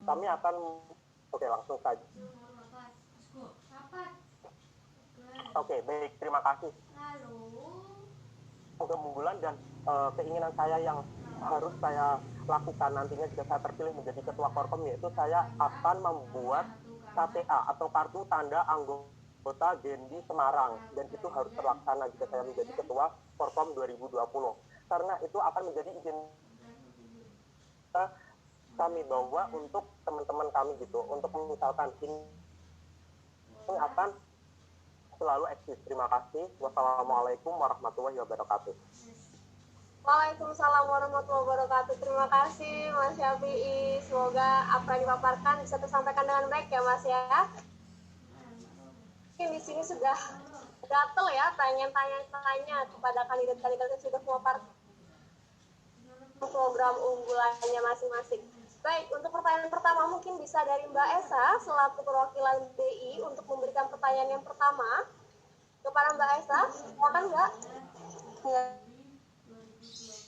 kami akan oke langsung saja. Oke, baik, terima kasih. Keunggulan dan keinginan saya yang harus saya lakukan nantinya jika saya terpilih menjadi ketua Korkom, yaitu saya akan membuat KTA atau kartu tanda anggota Genbi Semarang, dan itu harus terlaksana jika saya menjadi ketua Korkom 2020, karena itu akan menjadi izin kami bawa untuk teman-teman kami gitu, untuk misalkan ini akan selalu eksis. Terima kasih. Wassalamualaikum warahmatullahi wabarakatuh. Waalaikumsalam warahmatullahi wabarakatuh. Terima kasih Mas Syafi'i. Semoga apa yang dipaparkan bisa tersampaikan dengan baik ya Mas ya. Mungkin di sini sudah gatel ya tanya-tanya kepada kandidat-kandidat yang sudah memaparkan program unggulannya masing-masing. Baik, untuk pertanyaan pertama mungkin bisa dari Mbak Esa selaku perwakilan BI untuk memberikan pertanyaan yang pertama kepada Mbak Esa. Silakan Mbak. Ya.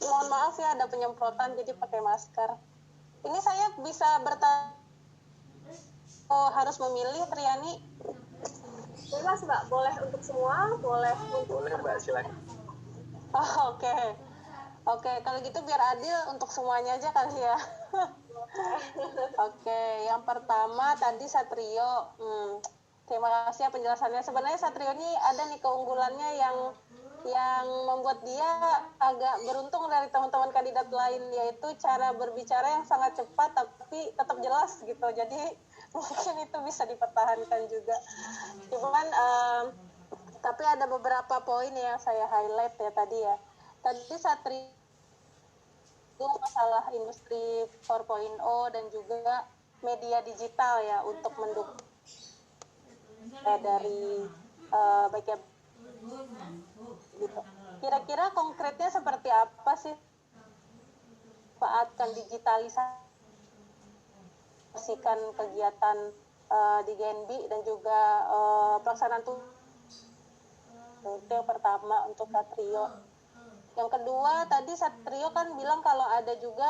Mohon maaf ya ada penyemprotan jadi pakai masker. Ini saya bisa bertanya harus memilih Triani? Bebas Mbak, boleh untuk semua, boleh Mbak, silakan. Oh, oke. Oke, kalau gitu biar adil untuk semuanya aja kali ya. Oke, yang pertama tadi Satrio. Terima kasih ya penjelasannya. Sebenarnya Satrio ini ada nih keunggulannya yang membuat dia agak beruntung dari teman-teman kandidat lain, yaitu cara berbicara yang sangat cepat tapi tetap jelas gitu. Jadi mungkin itu bisa dipertahankan juga. Cuman tapi ada beberapa poin yang saya highlight ya tadi ya. Tadi Satrio itu masalah industri 4.0 dan juga media digital ya untuk mendukung dari baiknya gitu. Kira-kira konkretnya seperti apa sih manfaatkan digitalisasikan kegiatan di Genbi dan juga pelaksanaan itu yang pertama untuk Satrio. Yang kedua tadi Satrio kan bilang kalau ada juga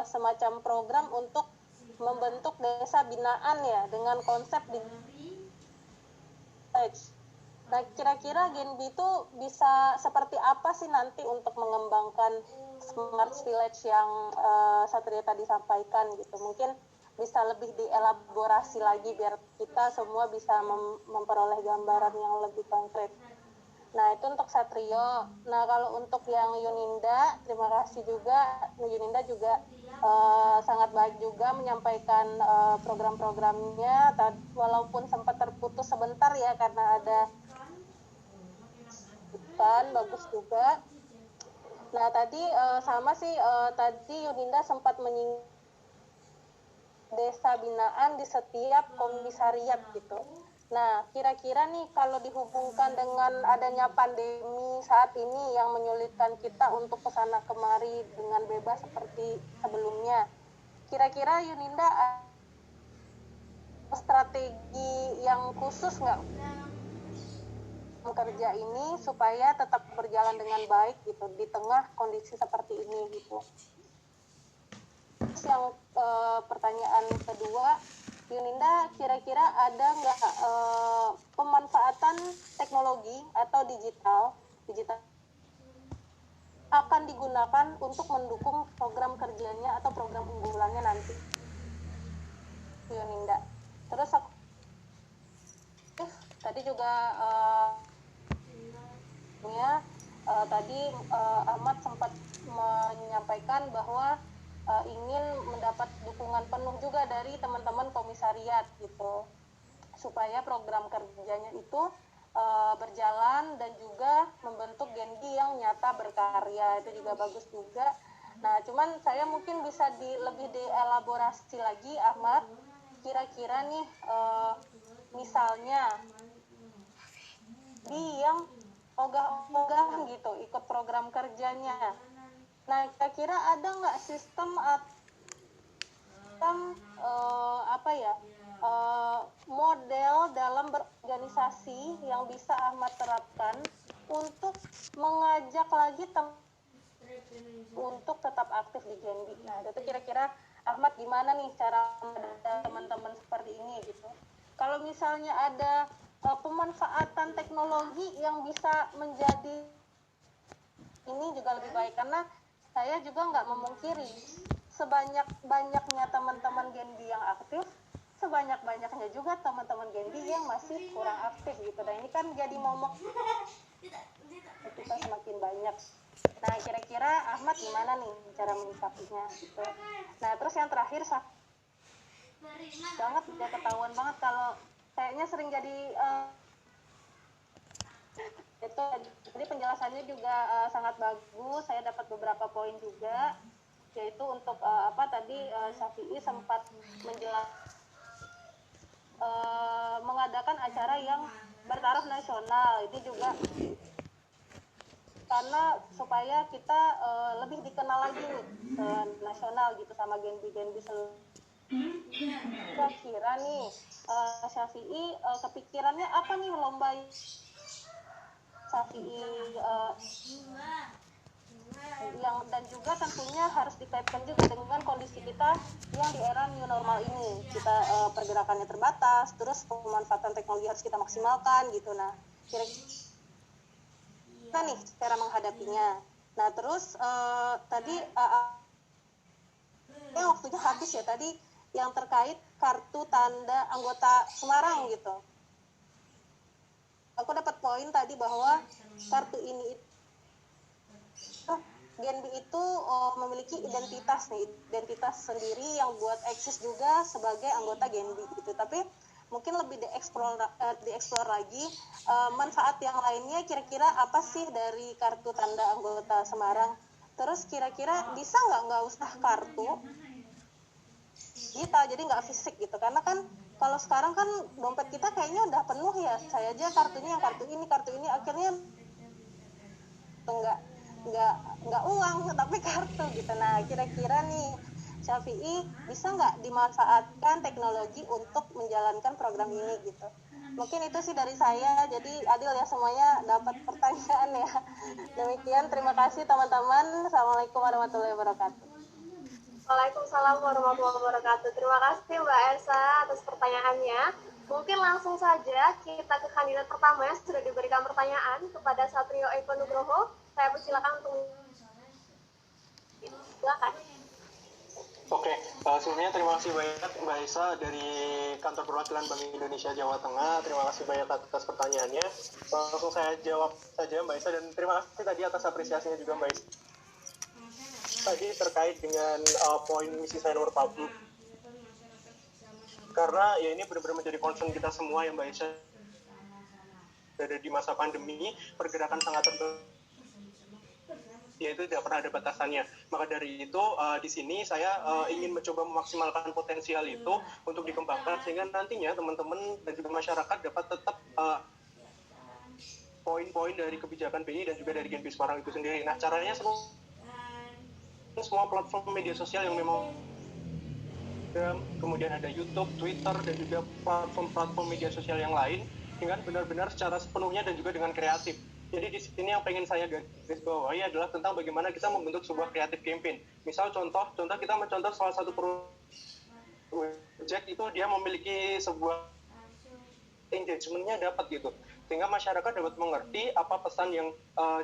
semacam program untuk membentuk desa binaan ya dengan konsep di Nah, kira-kira Genbi itu bisa seperti apa sih nanti untuk mengembangkan Smart Village yang Satrio tadi sampaikan gitu. Mungkin bisa lebih dielaborasi lagi biar kita semua bisa memperoleh gambaran yang lebih konkret. Nah, itu untuk Satrio. Nah, kalau untuk yang Yuninda, terima kasih juga. Yuninda juga sangat baik juga menyampaikan program-programnya, walaupun sempat terputus sebentar ya karena ada bagus juga. Nah, tadi sama sih, tadi Yuninda sempat menyinggung desa binaan di setiap komisariat gitu. Nah, kira-kira nih kalau dihubungkan dengan adanya pandemi saat ini yang menyulitkan kita untuk kesana kemari dengan bebas seperti sebelumnya, kira-kira Yuninda strategi yang khusus nggak kerja ini supaya tetap berjalan dengan baik gitu di tengah kondisi seperti ini gitu. Terus yang pertanyaan kedua, Yuninda, kira-kira ada nggak pemanfaatan teknologi atau digital akan digunakan untuk mendukung program kerjanya atau program unggulannya nanti? Yuninda. Terus tadi juga tadi Ahmad sempat menyampaikan bahwa ingin mendapat dukungan penuh juga dari teman-teman komisariat gitu supaya program kerjanya itu berjalan dan juga membentuk Genbi yang nyata berkarya. Itu juga bagus juga. Nah, cuman saya mungkin bisa lebih dielaborasi lagi Ahmad, kira-kira nih misalnya di yang ogah-ogah gitu ikut program kerjanya. Nah, kira-kira ada nggak sistem model dalam berorganisasi yang bisa Ahmad terapkan untuk mengajak lagi untuk tetap aktif di Genbi. Nah, itu kira-kira Ahmad gimana nih cara teman-teman seperti ini gitu. Kalau misalnya ada pemanfaatan teknologi yang bisa menjadi ini juga lebih baik, karena saya juga nggak memungkiri sebanyak-banyaknya teman-teman Gen B yang aktif, sebanyak-banyaknya juga teman-teman Gen B yang masih kurang aktif gitu. Dan ini kan jadi momok kita semakin banyak. Nah, kira-kira Ahmad gimana nih cara menyikapinya gitu. Nah, terus yang terakhir banget udah ketahuan banget kalau kayaknya sering jadi itu, jadi penjelasannya juga sangat bagus. Saya dapat beberapa poin juga, yaitu untuk Syafi'i sempat mengadakan acara yang bertaraf nasional. Ini juga karena supaya kita lebih dikenal lagi nih nasional gitu sama Gen B seluruh. Kira-kira nih Syafi'i kepikirannya apa nih lomba Syafi'i yang, dan juga tentunya harus dikaitkan juga dengan kondisi kita yang di era new normal ini. Kita pergerakannya terbatas, terus pemanfaatan teknologi harus kita maksimalkan gitu. Nah, kira-kira nih cara menghadapinya. Nah, terus tadi waktunya habis ya tadi yang terkait kartu tanda anggota Semarang gitu. Aku dapat poin tadi bahwa kartu ini Gen B itu memiliki identitas sendiri yang buat eksis juga sebagai anggota Gen B gitu. Tapi mungkin lebih dieksplor lagi manfaat yang lainnya, kira-kira apa sih dari kartu tanda anggota Semarang. Terus kira-kira bisa nggak usah kartu digital, jadi nggak fisik gitu, karena kan kalau sekarang kan dompet kita kayaknya udah penuh ya, saya aja kartunya yang kartu ini akhirnya nggak uang tapi kartu gitu. Nah, kira-kira nih Syafi'i bisa nggak dimanfaatkan teknologi untuk menjalankan program ini gitu. Mungkin itu sih dari saya, jadi adil ya semuanya dapat pertanyaan ya. Demikian, terima kasih teman-teman. Assalamualaikum warahmatullahi wabarakatuh. Waalaikumsalam warahmatullahi wabarakatuh. Terima kasih Mbak Elsa atas pertanyaannya. Mungkin langsung saja kita ke kandidat pertama yang sudah diberikan pertanyaan kepada Satrio Eko Nugroho. Saya persilakan untuk silakan. Oke, sebelumnya terima kasih banyak Mbak Esa dari Kantor Perwakilan Bank Indonesia Jawa Tengah. Terima kasih banyak atas pertanyaannya. Langsung saya jawab saja Mbak Esa, dan terima kasih tadi atas apresiasinya juga Mbak Esa. Tadi terkait dengan poin misi saya nomor 40. Karena ya ini benar-benar menjadi concern kita semua ya Mbak Esa. Ada di masa pandemi, pergerakan sangat terbatas, yaitu tidak pernah ada batasannya. Maka dari itu di sini saya ingin mencoba memaksimalkan potensial itu untuk dikembangkan, sehingga nantinya teman-teman dan juga masyarakat dapat tetap poin-poin dari kebijakan BI dan juga dari Gen B Semarang itu sendiri. Nah, caranya semua platform media sosial yang memang kemudian ada YouTube, Twitter, dan juga platform-platform media sosial yang lain dengan benar-benar secara sepenuhnya dan juga dengan kreatif. Jadi di sini yang pengen saya garis bawahi adalah tentang bagaimana kita membentuk sebuah kreatif campaign. Misal contoh kita mencontoh salah satu project itu dia memiliki sebuah engagement-nya dapat gitu, sehingga masyarakat dapat mengerti apa pesan yang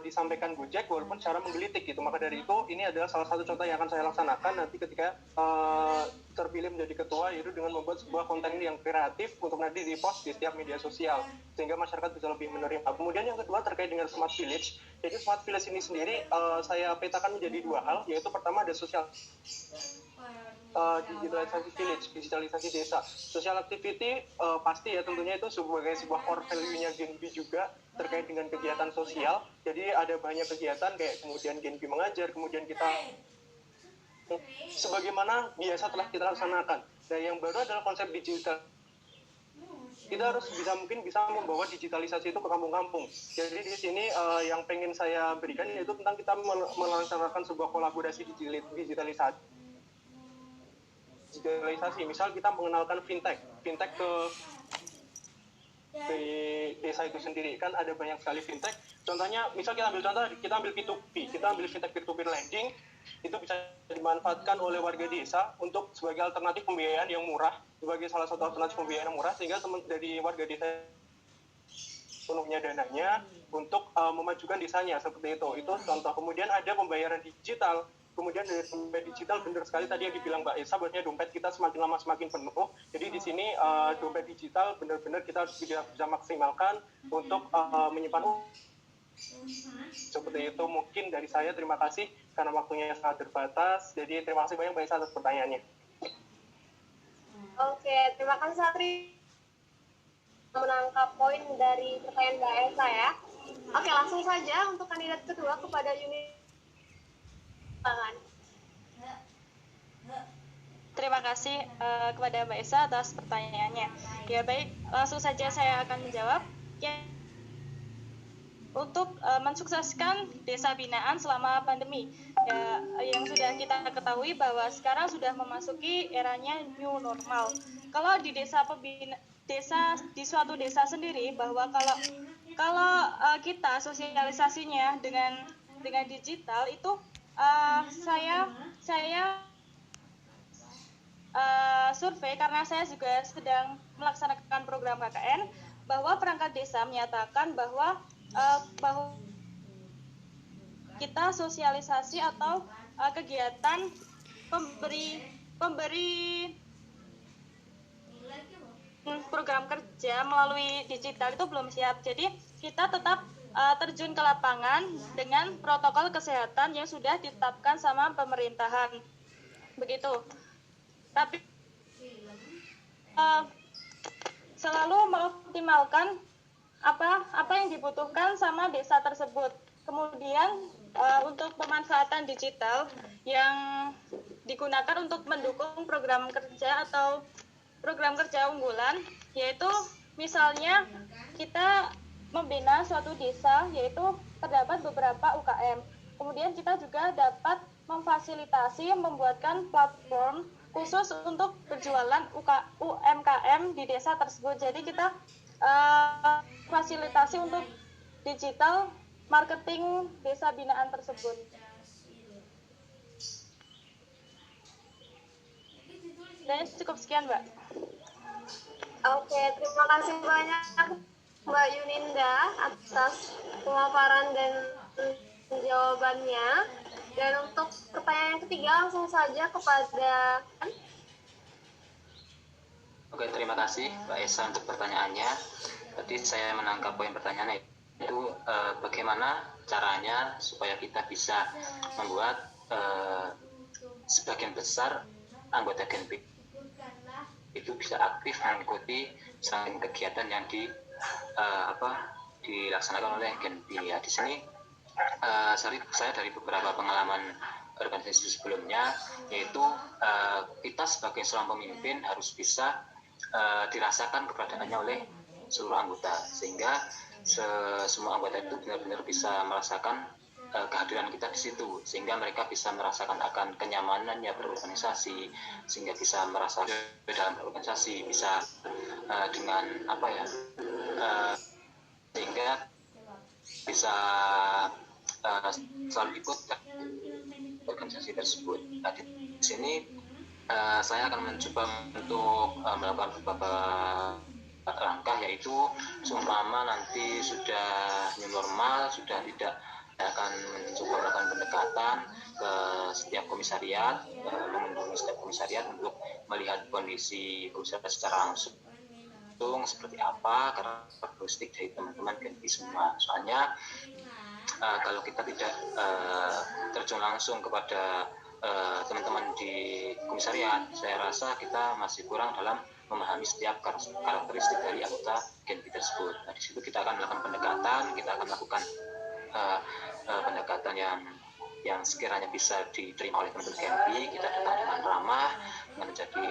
disampaikan Gojek walaupun secara menggelitik gitu. Maka dari itu ini adalah salah satu contoh yang akan saya laksanakan nanti ketika terpilih menjadi ketua, yaitu dengan membuat sebuah konten yang kreatif untuk nanti di-post di setiap media sosial sehingga masyarakat bisa lebih menerima. Kemudian yang kedua terkait dengan Smart Village. Jadi Smart Village ini sendiri saya petakan menjadi dua hal, yaitu pertama ada digitalisasi village, digitalisasi desa. Social activity pasti ya tentunya itu sebagai sebuah core value-nya Gen B juga terkait dengan kegiatan sosial. Jadi ada banyak kegiatan kayak kemudian Gen B mengajar, kemudian kita sebagaimana biasa telah kita laksanakan. Dan yang baru adalah konsep digital. Kita harus bisa membawa digitalisasi itu ke kampung-kampung. Jadi di sini yang pengen saya berikan yaitu tentang kita melaksanakan sebuah kolaborasi digitalisasi. Misal kita mengenalkan fintech ke di desa itu sendiri, kan ada banyak sekali fintech. Contohnya, misal kita ambil P2P, kita ambil fintech peer-to-peer lending, itu bisa dimanfaatkan oleh warga desa untuk sebagai alternatif pembiayaan yang murah sebagai salah satu alternatif pembiayaan yang murah, sehingga teman dari warga desa penuhnya dananya untuk memajukan desanya seperti itu. Itu contoh. Kemudian ada pembayaran digital. Kemudian dari dompet digital, benar sekali tadi yang dibilang Mbak Esa, bahwasanya dompet kita semakin lama semakin penuh. Jadi di sini dompet digital benar-benar kita harus bisa maksimalkan untuk menyimpan seperti itu. Mungkin dari saya, terima kasih karena waktunya sangat terbatas. Jadi terima kasih banyak Mbak Esa atas pertanyaannya. Oke, terima kasih Satri menangkap poin dari pertanyaan Mbak Esa ya. Oke, langsung saja untuk kandidat kedua kepada unit pangan. Terima kasih kepada Mbak Esa atas pertanyaannya. Ya baik, langsung saja saya akan menjawab. Ya, untuk mensukseskan desa binaan selama pandemi, ya, yang sudah kita ketahui bahwa sekarang sudah memasuki eranya new normal. Kalau di di suatu desa sendiri, bahwa kalau kita sosialisasinya dengan digital itu saya survei, karena saya juga sedang melaksanakan program KKN, bahwa perangkat desa menyatakan bahwa kita sosialisasi atau kegiatan pemberi program kerja melalui digital itu belum siap. Jadi kita tetap terjun ke lapangan dengan protokol kesehatan yang sudah ditetapkan sama pemerintahan. Begitu. Tapi selalu mengoptimalkan apa yang dibutuhkan sama desa tersebut. Kemudian untuk pemanfaatan digital yang digunakan untuk mendukung program kerja atau program kerja unggulan, yaitu misalnya kita membina suatu desa, yaitu terdapat beberapa UKM. Kemudian kita juga dapat memfasilitasi membuatkan platform khusus untuk berjualan UMKM di desa tersebut. Jadi kita fasilitasi untuk digital marketing desa binaan tersebut. Dan cukup sekian, Mbak. Oke, terima kasih banyak Mbak Yuninda atas pemaparan dan jawabannya. Dan untuk pertanyaan yang ketiga, langsung saja kepada... Oke, terima kasih Mbak Esa untuk pertanyaannya. Tadi saya menangkap poin pertanyaannya itu bagaimana caranya supaya kita bisa membuat sebagian besar anggota Genpi itu bisa aktif mengikuti kegiatan yang dilaksanakan oleh Genpi. Ya, di sini saya dari beberapa pengalaman organisasi sebelumnya, yaitu kita sebagai seorang pemimpin harus bisa dirasakan keberadaannya oleh seluruh anggota, sehingga semua anggota itu benar-benar bisa merasakan kehadiran kita di situ, sehingga mereka bisa merasakan akan kenyamanannya berorganisasi, sehingga bisa merasakan dalam berorganisasi bisa dengan sehingga bisa selalu ikut organisasi tersebut. Nah, di sini saya akan mencoba untuk melakukan beberapa langkah, yaitu seumpama nanti sudah new normal, sudah tidak, saya akan mencoba melakukan pendekatan ke setiap komisariat, mengunjungi setiap komisariat untuk melihat kondisi komisariat secara langsung seperti apa, karakteristik dari teman-teman Genpi semua. Soalnya kalau kita tidak terjun langsung kepada teman-teman di komisariat, saya rasa kita masih kurang dalam memahami setiap karakteristik dari anggota Genpi tersebut. Nah, di situ kita akan melakukan pendekatan, kita akan melakukan pendekatan yang sekiranya bisa diterima oleh teman-teman Genpi. Kita datang dengan ramah, menjadi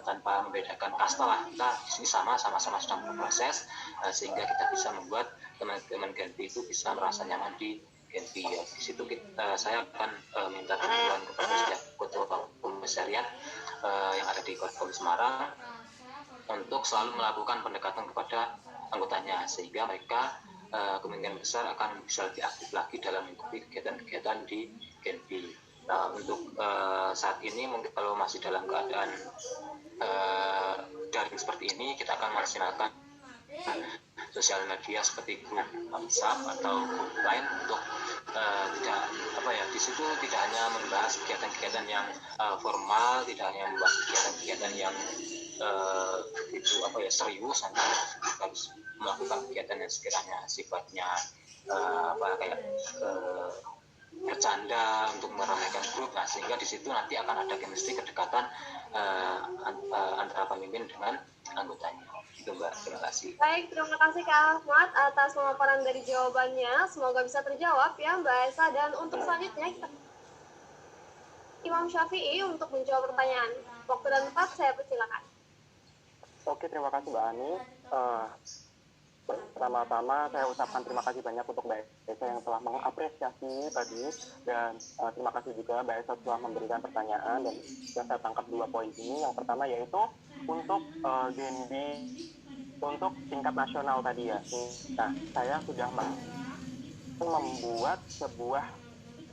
tanpa membedakan kasta lah. Kita di sini sama-sama sedang berproses, sehingga kita bisa membuat teman-teman Genpi itu bisa merasa nyaman di Genpi. Ya, di situ saya akan minta bantuan kepada setiap ketua komisariat yang ada di Kota Semarang untuk selalu melakukan pendekatan kepada anggotanya, sehingga mereka kemungkinan besar akan bisa lebih aktif lagi dalam mengikuti kegiatan-kegiatan di Genpi. Nah, untuk saat ini mungkin kalau masih dalam keadaan daring seperti ini, kita akan maksimalkan sosial media seperti grup WhatsApp atau grup lain untuk tidak di situ tidak hanya membahas kegiatan-kegiatan yang formal, tidak hanya membahas kegiatan-kegiatan yang serius, nanti harus melakukan kegiatan yang sekiranya sifatnya bercanda untuk meramaikan grup. Nah, sehingga di situ nanti akan ada chemistry, kedekatan antara pemimpin dengan anggotanya. Itu Mbak, terima kasih. Baik, terima kasih Kak Ahmad atas pemaparan dari jawabannya. Semoga bisa terjawab ya Mbak Esa. Dan untuk selanjutnya kita Imam Syafi'i untuk menjawab pertanyaan. Waktu dan tempat saya persilakan. Oke, terima kasih Mbak Ani. Pertama-tama saya ucapkan terima kasih banyak untuk Mbak Esa yang telah mengapresiasi tadi, dan terima kasih juga Mbak Esa telah memberikan pertanyaan, dan yang saya tangkap 2 poin ini. Yang pertama yaitu untuk Gen B untuk tingkat nasional tadi ya. Nah, saya sudah membuat sebuah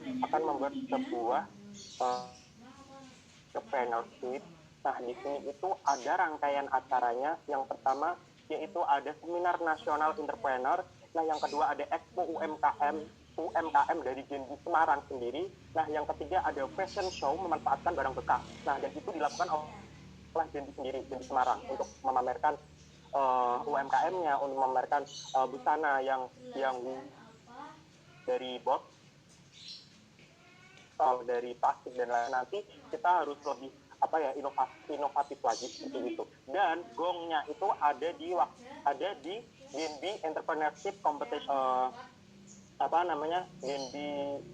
entrepreneurship. Nah, di sini itu ada rangkaian acaranya. Yang pertama yaitu ada seminar nasional entrepreneur. Nah, yang kedua ada Expo UMKM dari Gen Z Semarang sendiri. Nah, yang ketiga ada fashion show memanfaatkan barang bekas. Nah, dan itu dilakukan oleh Gen Z sendiri, Gen Z Semarang, untuk memamerkan UMKM-nya, untuk memamerkan busana yang dari bot, dari plastik dan lain. Nanti kita harus lebih inovatif lagi seperti itu. Dan gongnya itu ada di Gen B Entrepreneurship Competition, Gen B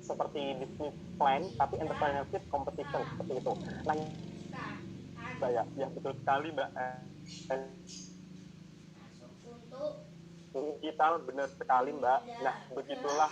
seperti business plan tapi entrepreneurship competition seperti itu. Nah, ya betul sekali Mbak. Digital benar sekali Mbak. Nah, begitulah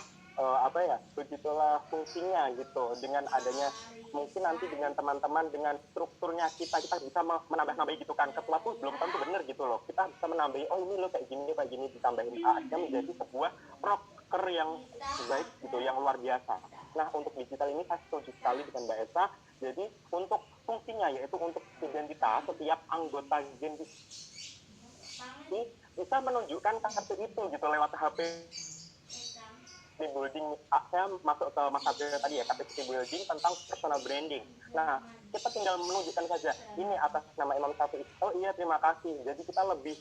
begitulah fungsinya gitu. Dengan adanya mungkin nanti dengan teman-teman, dengan strukturnya kita bisa menambah-nambah gitu kan. Ketua pun belum tentu benar gitu loh. Kita bisa menambahi, oh ini loh kayak gini ditambahin akhirnya menjadi sebuah proker yang baik gitu, yang luar biasa. Nah, untuk digital ini saya setuju sekali dengan Mbak Esa. Jadi untuk fungsinya yaitu untuk identitas setiap anggota Gen Z ini bisa menunjukkan kartu itu gitu lewat HP building. Saya masuk ke Mas Abdul tadi ya, capacity building tentang personal branding. Nah, kita tinggal menunjukkan saja ini atas nama Imam Syafi'i. Oh iya, terima kasih. Jadi kita lebih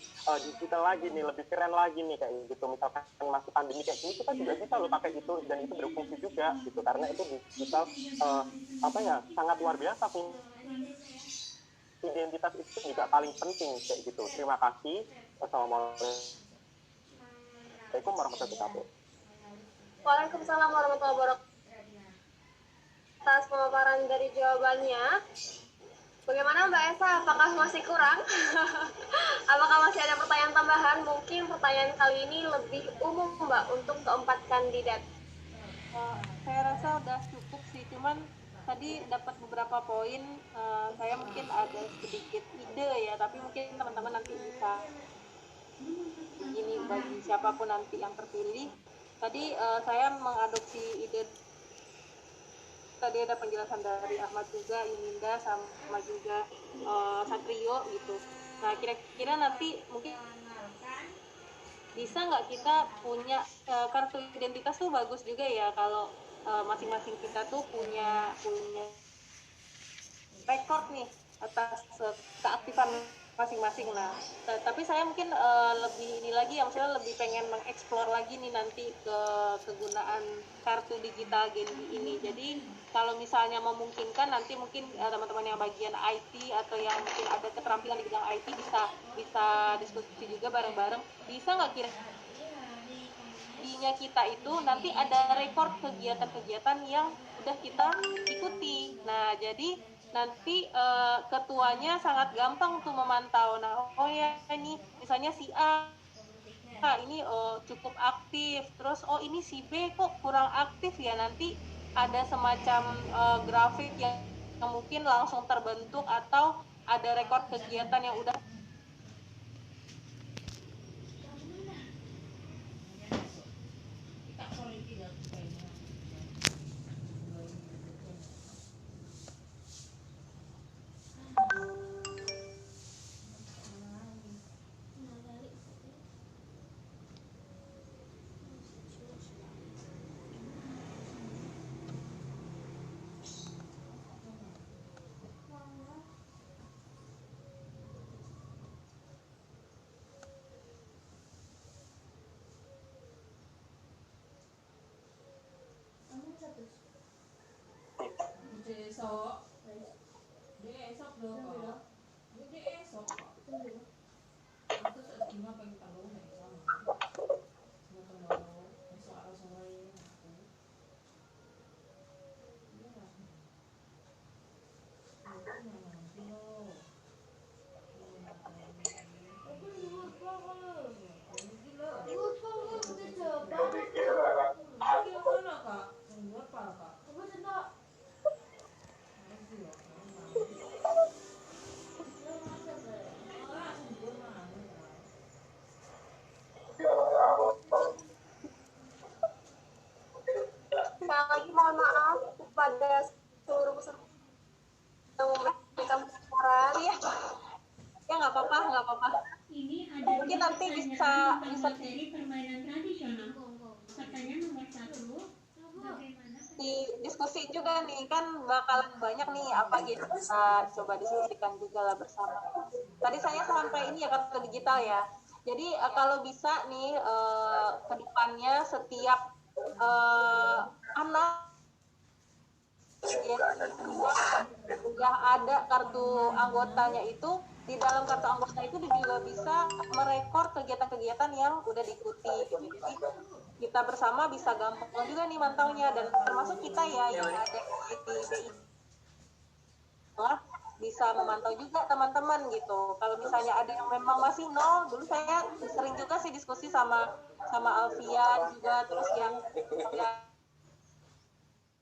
digital lagi nih, lebih keren lagi nih kayak gitu. Misalkan masuk pandemi kayak gini, kita juga bisa loh pakai itu, dan itu berfungsi juga gitu, karena itu digital sangat luar biasa. Identitas itu juga paling penting kayak gitu. Terima kasih. Assalamualaikum warahmatullahi wabarakatuh. Waalaikumsalam warahmatullahi wabarakatuh. Atas pemaparan dari jawabannya. Bagaimana Mbak Esa? Apakah masih kurang? Apakah masih ada pertanyaan tambahan? Mungkin pertanyaan kali ini lebih umum Mbak untuk keempat kandidat. Saya rasa udah cukup sih, cuman tadi dapat beberapa poin. Saya mungkin ada sedikit ide ya, tapi mungkin teman-teman nanti bisa ini bagi siapapun nanti yang terpilih. Tadi saya mengadopsi ide, tadi ada penjelasan dari Ahmad juga, Ininda sama juga Satrio gitu. Nah, kira-kira nanti mungkin bisa nggak kita punya kartu identitas tuh bagus juga ya kalau masing-masing kita tuh punya rekor nih atas keaktifan masing-masing. Nah, tapi saya mungkin lebih ini lagi ya, maksudnya lebih pengen mengeksplor lagi nih nanti ke kegunaan kartu digital Gen B ini. Jadi kalau misalnya memungkinkan nanti mungkin teman-teman yang bagian IT atau yang mungkin ada keterampilan di bidang IT bisa diskusi juga bareng-bareng. Bisa nggak kira-kira kita itu nanti ada rekor kegiatan-kegiatan yang udah kita ikuti. Nah, jadi nanti ketuanya sangat gampang tuh memantau. Nah, oh ya ini misalnya si A ini cukup aktif, terus oh ini si B kok kurang aktif ya, nanti ada semacam grafik yang mungkin langsung terbentuk atau ada rekor kegiatan yang udah apa-apa, nggak apa-apa. Mungkin nanti bisa didiskusi juga nih, kan bakalan banyak nih apa gitu, kita coba diskusikan juga lah bersama. Tadi saya sampai ini ya, kartu digital ya. Jadi kalau bisa nih ke depannya setiap anak ya, udah ada kartu anggotanya itu, di dalam kartu anggota itu juga bisa merekor kegiatan-kegiatan yang udah diikuti gitu. Jadi kita bersama bisa gampang juga nih mantaunya, dan termasuk kita ya yang ada di BI bisa memantau juga teman-teman gitu. Kalau misalnya ada yang memang masih nol, dulu saya sering juga sih diskusi sama Alfian juga, terus yang juga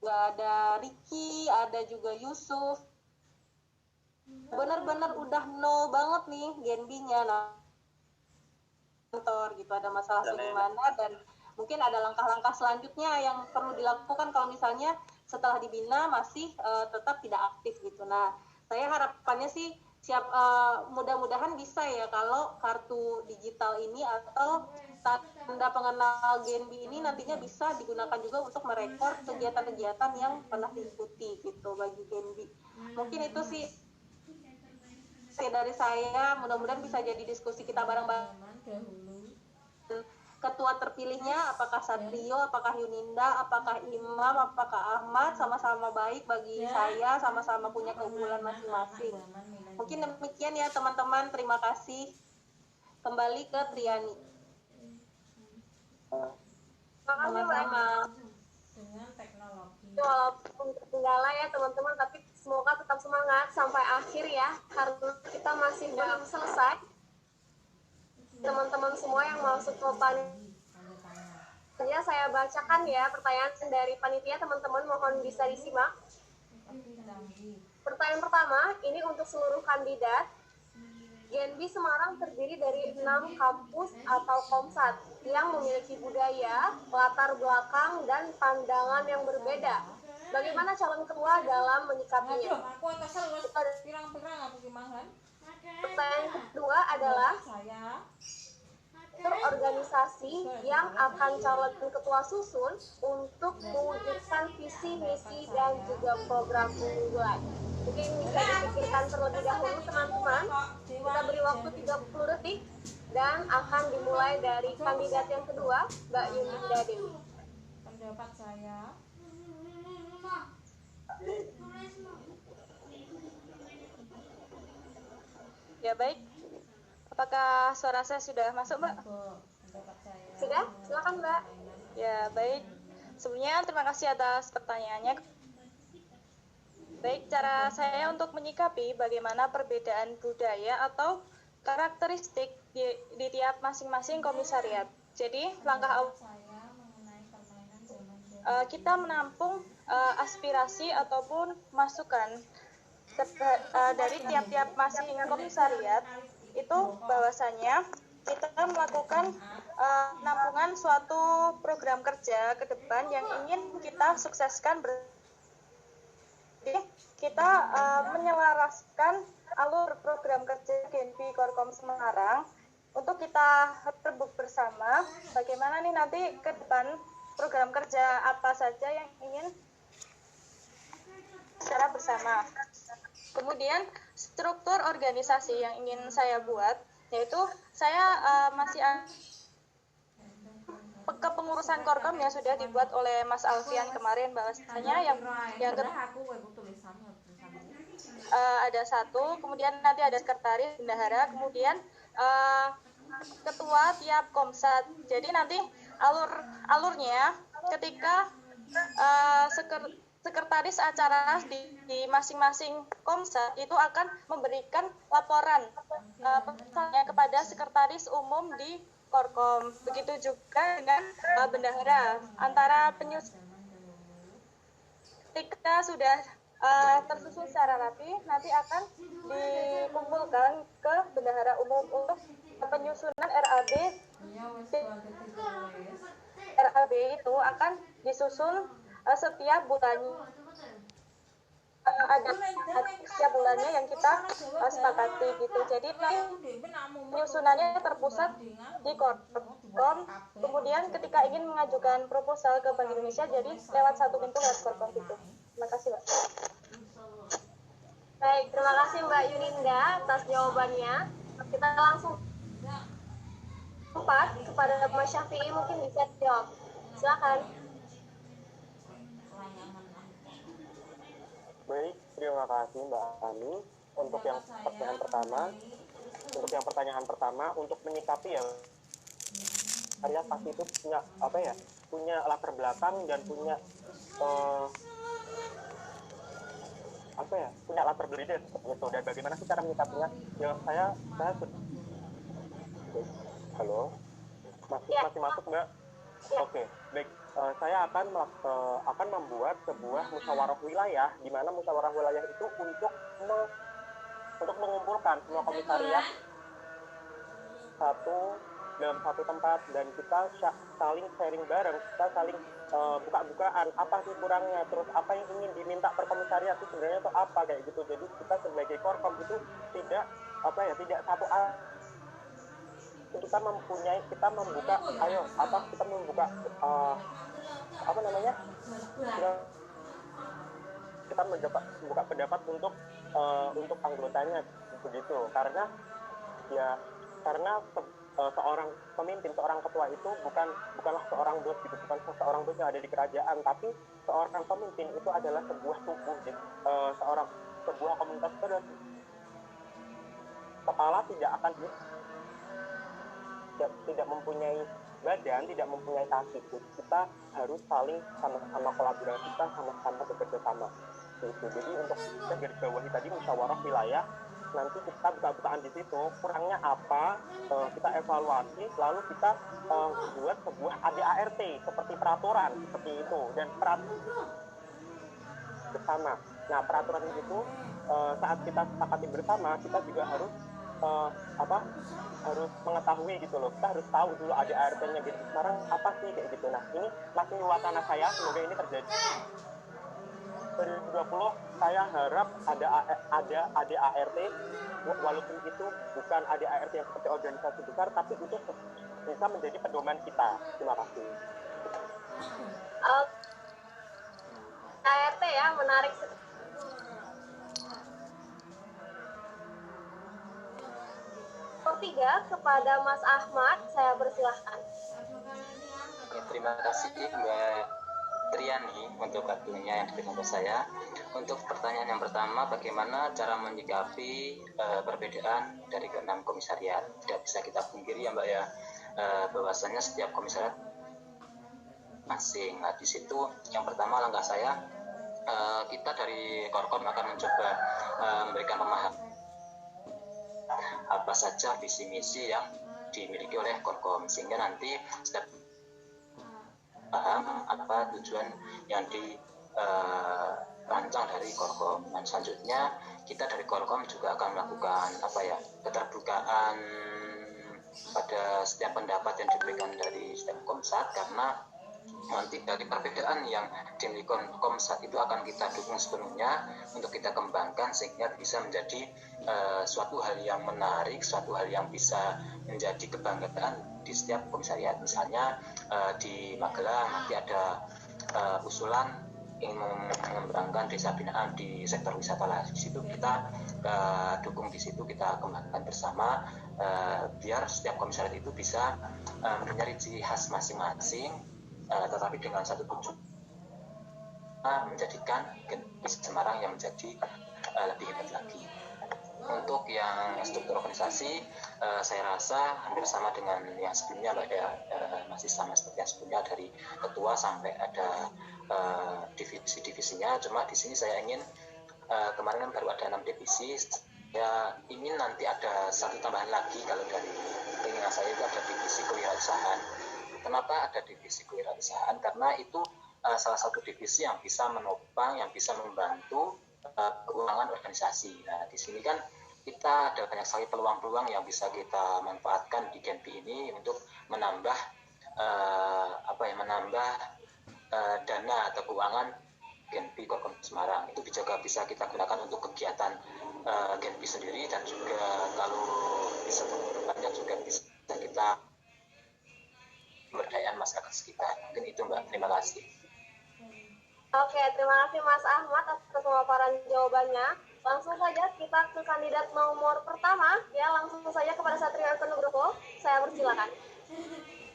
ada Ricky, ada juga Yusuf. Benar-benar udah nol banget nih Genbi-nya, nah kantor gitu, ada masalah gimana, dan mungkin ada langkah-langkah selanjutnya yang perlu dilakukan kalau misalnya setelah dibina masih tetap tidak aktif gitu. Nah, saya harapannya sih mudah-mudahan bisa ya kalau kartu digital ini atau tanda pengenal Genbi ini nantinya bisa digunakan juga untuk merekor kegiatan-kegiatan yang pernah diikuti gitu bagi Genbi. Mungkin itu sih dari saya, mudah-mudahan bisa jadi diskusi kita bareng-bareng. Ketua terpilihnya apakah Satrio, apakah Yuninda, apakah Imam, apakah Ahmad, sama-sama baik bagi saya, sama-sama punya keunggulan masing-masing. Mungkin demikian ya teman-teman, terima kasih. Kembali ke Triani. Sama-sama. Walaupun terkendala ya teman-teman, tapi semoga tetap semangat sampai akhir ya, karena kita masih belum selesai. Teman-teman semua yang masuk ke panitia, saya bacakan ya pertanyaan dari panitia, teman-teman mohon bisa disimak. Pertanyaan pertama, ini untuk seluruh kandidat. Genbi Semarang terdiri dari 6 kampus atau komsat yang memiliki budaya, latar belakang, dan pandangan yang berbeda. Bagaimana calon ketua dalam menyikapinya? Pertanyaan kedua adalah organisasi yang akan calon ketua susun untuk mewujudkan visi, misi, dan juga program unggulan. Mungkin bisa dipikirkan terlebih dahulu teman-teman. Kita beri waktu 30 detik dan akan dimulai dari kandidat yang kedua, Mbak Yuninda Dewi. Pendapat saya, Ya baik, apakah suara saya sudah masuk, Mbak? Sudah? Silakan Mbak. Ya baik, sebelumnya terima kasih atas pertanyaannya. Baik, cara saya untuk menyikapi bagaimana perbedaan budaya atau karakteristik di tiap masing-masing komisariat. Jadi langkah awal kita menampung aspirasi ataupun masukan dari tiap-tiap masing komisariat itu, bahwasanya kita melakukan penampungan suatu program kerja ke depan yang ingin kita sukseskan. Jadi kita menyelaraskan alur program kerja Genbi Korkom Semarang untuk kita rebut bersama bagaimana nih nanti ke depan program kerja apa saja yang ingin secara bersama. Kemudian struktur organisasi yang ingin saya buat, yaitu saya masih kepengurusan Korkom yang sudah dibuat oleh Mas Alfian kemarin, bahwasanya yang ada satu, kemudian nanti ada sekretaris, bendahara, kemudian ketua tiap komsat. Jadi nanti alurnya ketika sekretaris acara di masing-masing komsat itu akan memberikan laporan pesannya kepada sekretaris umum di Korkom. Begitu juga dengan bendahara. Antara ketika sudah tersusun secara rapi, nanti akan dikumpulkan ke bendahara umum untuk penyusunan RAB. RAB itu akan disusun setiap bulannya ada setiap bulannya yang kita sepakati gitu. Jadi penyusunannya terpusat di Korkom. Kemudian ketika ingin mengajukan proposal ke Bank Indonesia, jadi lewat satu pintu lewat Korkom gitu. Terima kasih, Mbak. Baik, terima kasih Mbak Yuninda atas jawabannya. Kita langsung kepada Mas Syafi'i, mungkin bisa jawab. Silakan. Baik, terima kasih Mbak Ani. Untuk yang pertanyaan pertama, untuk menyikapi ya, karya pasti itu punya latar belakang dan punya punya latar belakang gitu. Dan bagaimana sih cara menyikapinya? Ya saya halo, masih masuk Mbak? Oke, baik. Saya akan membuat sebuah musyawarah wilayah, di mana musyawarah wilayah itu untuk mengumpulkan semua komisariat dalam satu tempat, dan kita saling sharing bareng, kita saling buka-bukaan apa sih kurangnya, terus apa yang ingin diminta per komisariat itu sebenarnya itu apa kayak gitu. Jadi kita sebagai Korkom itu tidak satu kita membuka kita membuka pendapat untuk anggotanya begitu, karena seorang pemimpin, seorang ketua itu bukanlah seorang bos gitu, bukan seorang bos yang ada di kerajaan, tapi seorang pemimpin itu adalah sebuah tubuh gitu. Sebuah komunitas itu adalah kepala tidak mempunyai badan, tidak mempunyai kaki. Kita harus saling sama-sama kolaborasi, kita sama-sama bekerja sama gitu. Jadi untuk kita garis bawahi tadi musyawarah wilayah, nanti kita buka-bukaan di situ kurangnya apa, kita evaluasi, lalu kita buat sebuah ADART seperti peraturan seperti itu, dan bersama. Nah, peraturan itu saat kita sepakati bersama, kita juga harus harus mengetahui gitu loh. Kita harus tahu dulu ada ART-nya gitu. Sekarang apa sih kayak gitu. Nah, ini masih wacana saya, semoga ini terjadi. 2020 saya harap ada ADART, walaupun itu bukan ADART yang seperti organisasi besar, tapi itu bisa menjadi pedoman kita. Terima kasih. ART ya, menarik. Ketiga kepada Mas Ahmad, saya persilahkan. Terima kasih Mbak Triani untuk waktunya yang diberikan ke saya. Untuk pertanyaan yang pertama, bagaimana cara menyikapi perbedaan dari keenam komisariat? Tidak bisa kita pungkiri ya Mbak ya, bahwasanya setiap komisariat masing. Nah, di situ yang pertama langkah saya, kita dari Korkom akan mencoba memberikan pemahaman apa saja visi misi yang dimiliki oleh Korkom, sehingga nanti setiap paham apa tujuan yang dirancang dari Korkom. Dan selanjutnya kita dari Korkom juga akan melakukan keterbukaan pada setiap pendapat yang diberikan dari setiap komsat, karena nanti dari perbedaan yang dimiliki komsat itu akan kita dukung sepenuhnya untuk kita kembangkan sehingga bisa menjadi suatu hal yang menarik, suatu hal yang bisa menjadi kebanggaan di setiap komisariat. Misalnya di Magelang nanti ada usulan ingin mengembangkan desa binaan di sektor wisata lah. Di situ kita dukung, di situ kita kembangkan bersama, biar setiap komisariat itu bisa mempunyai ciri khas masing-masing, tetapi dengan satu tujuan, menjadikan Semarang yang menjadi lebih hebat lagi. Untuk yang struktur organisasi, saya rasa hampir sama dengan yang sebelumnya, masih sama seperti yang sebelumnya, dari ketua sampai ada divisi-divisinya. Cuma di sini saya ingin, kemarin kan baru ada 6 divisi, ya ingin nanti ada satu tambahan lagi. Kalau dari keinginan saya itu ada divisi kewirausahaan. Kenapa ada divisi kewirausahaan? Karena itu salah satu divisi yang bisa menopang, yang bisa membantu keuangan organisasi. Nah, di sini kan kita ada banyak sekali peluang-peluang yang bisa kita manfaatkan di Genpi ini untuk menambah dana atau keuangan Genpi Korkom Semarang. Itu juga bisa kita gunakan untuk kegiatan Genpi sendiri, dan juga kalau bisa kedepannya juga bisa kita pemberdayaan masyarakat sekitar. Mungkin itu Mbak, terima kasih. Oke, terima kasih Mas Ahmad atas pemaparan jawabannya. Langsung saja kita ke kandidat nomor pertama, ya langsung saja kepada Satrio Eko Nugroho. Saya persilakan.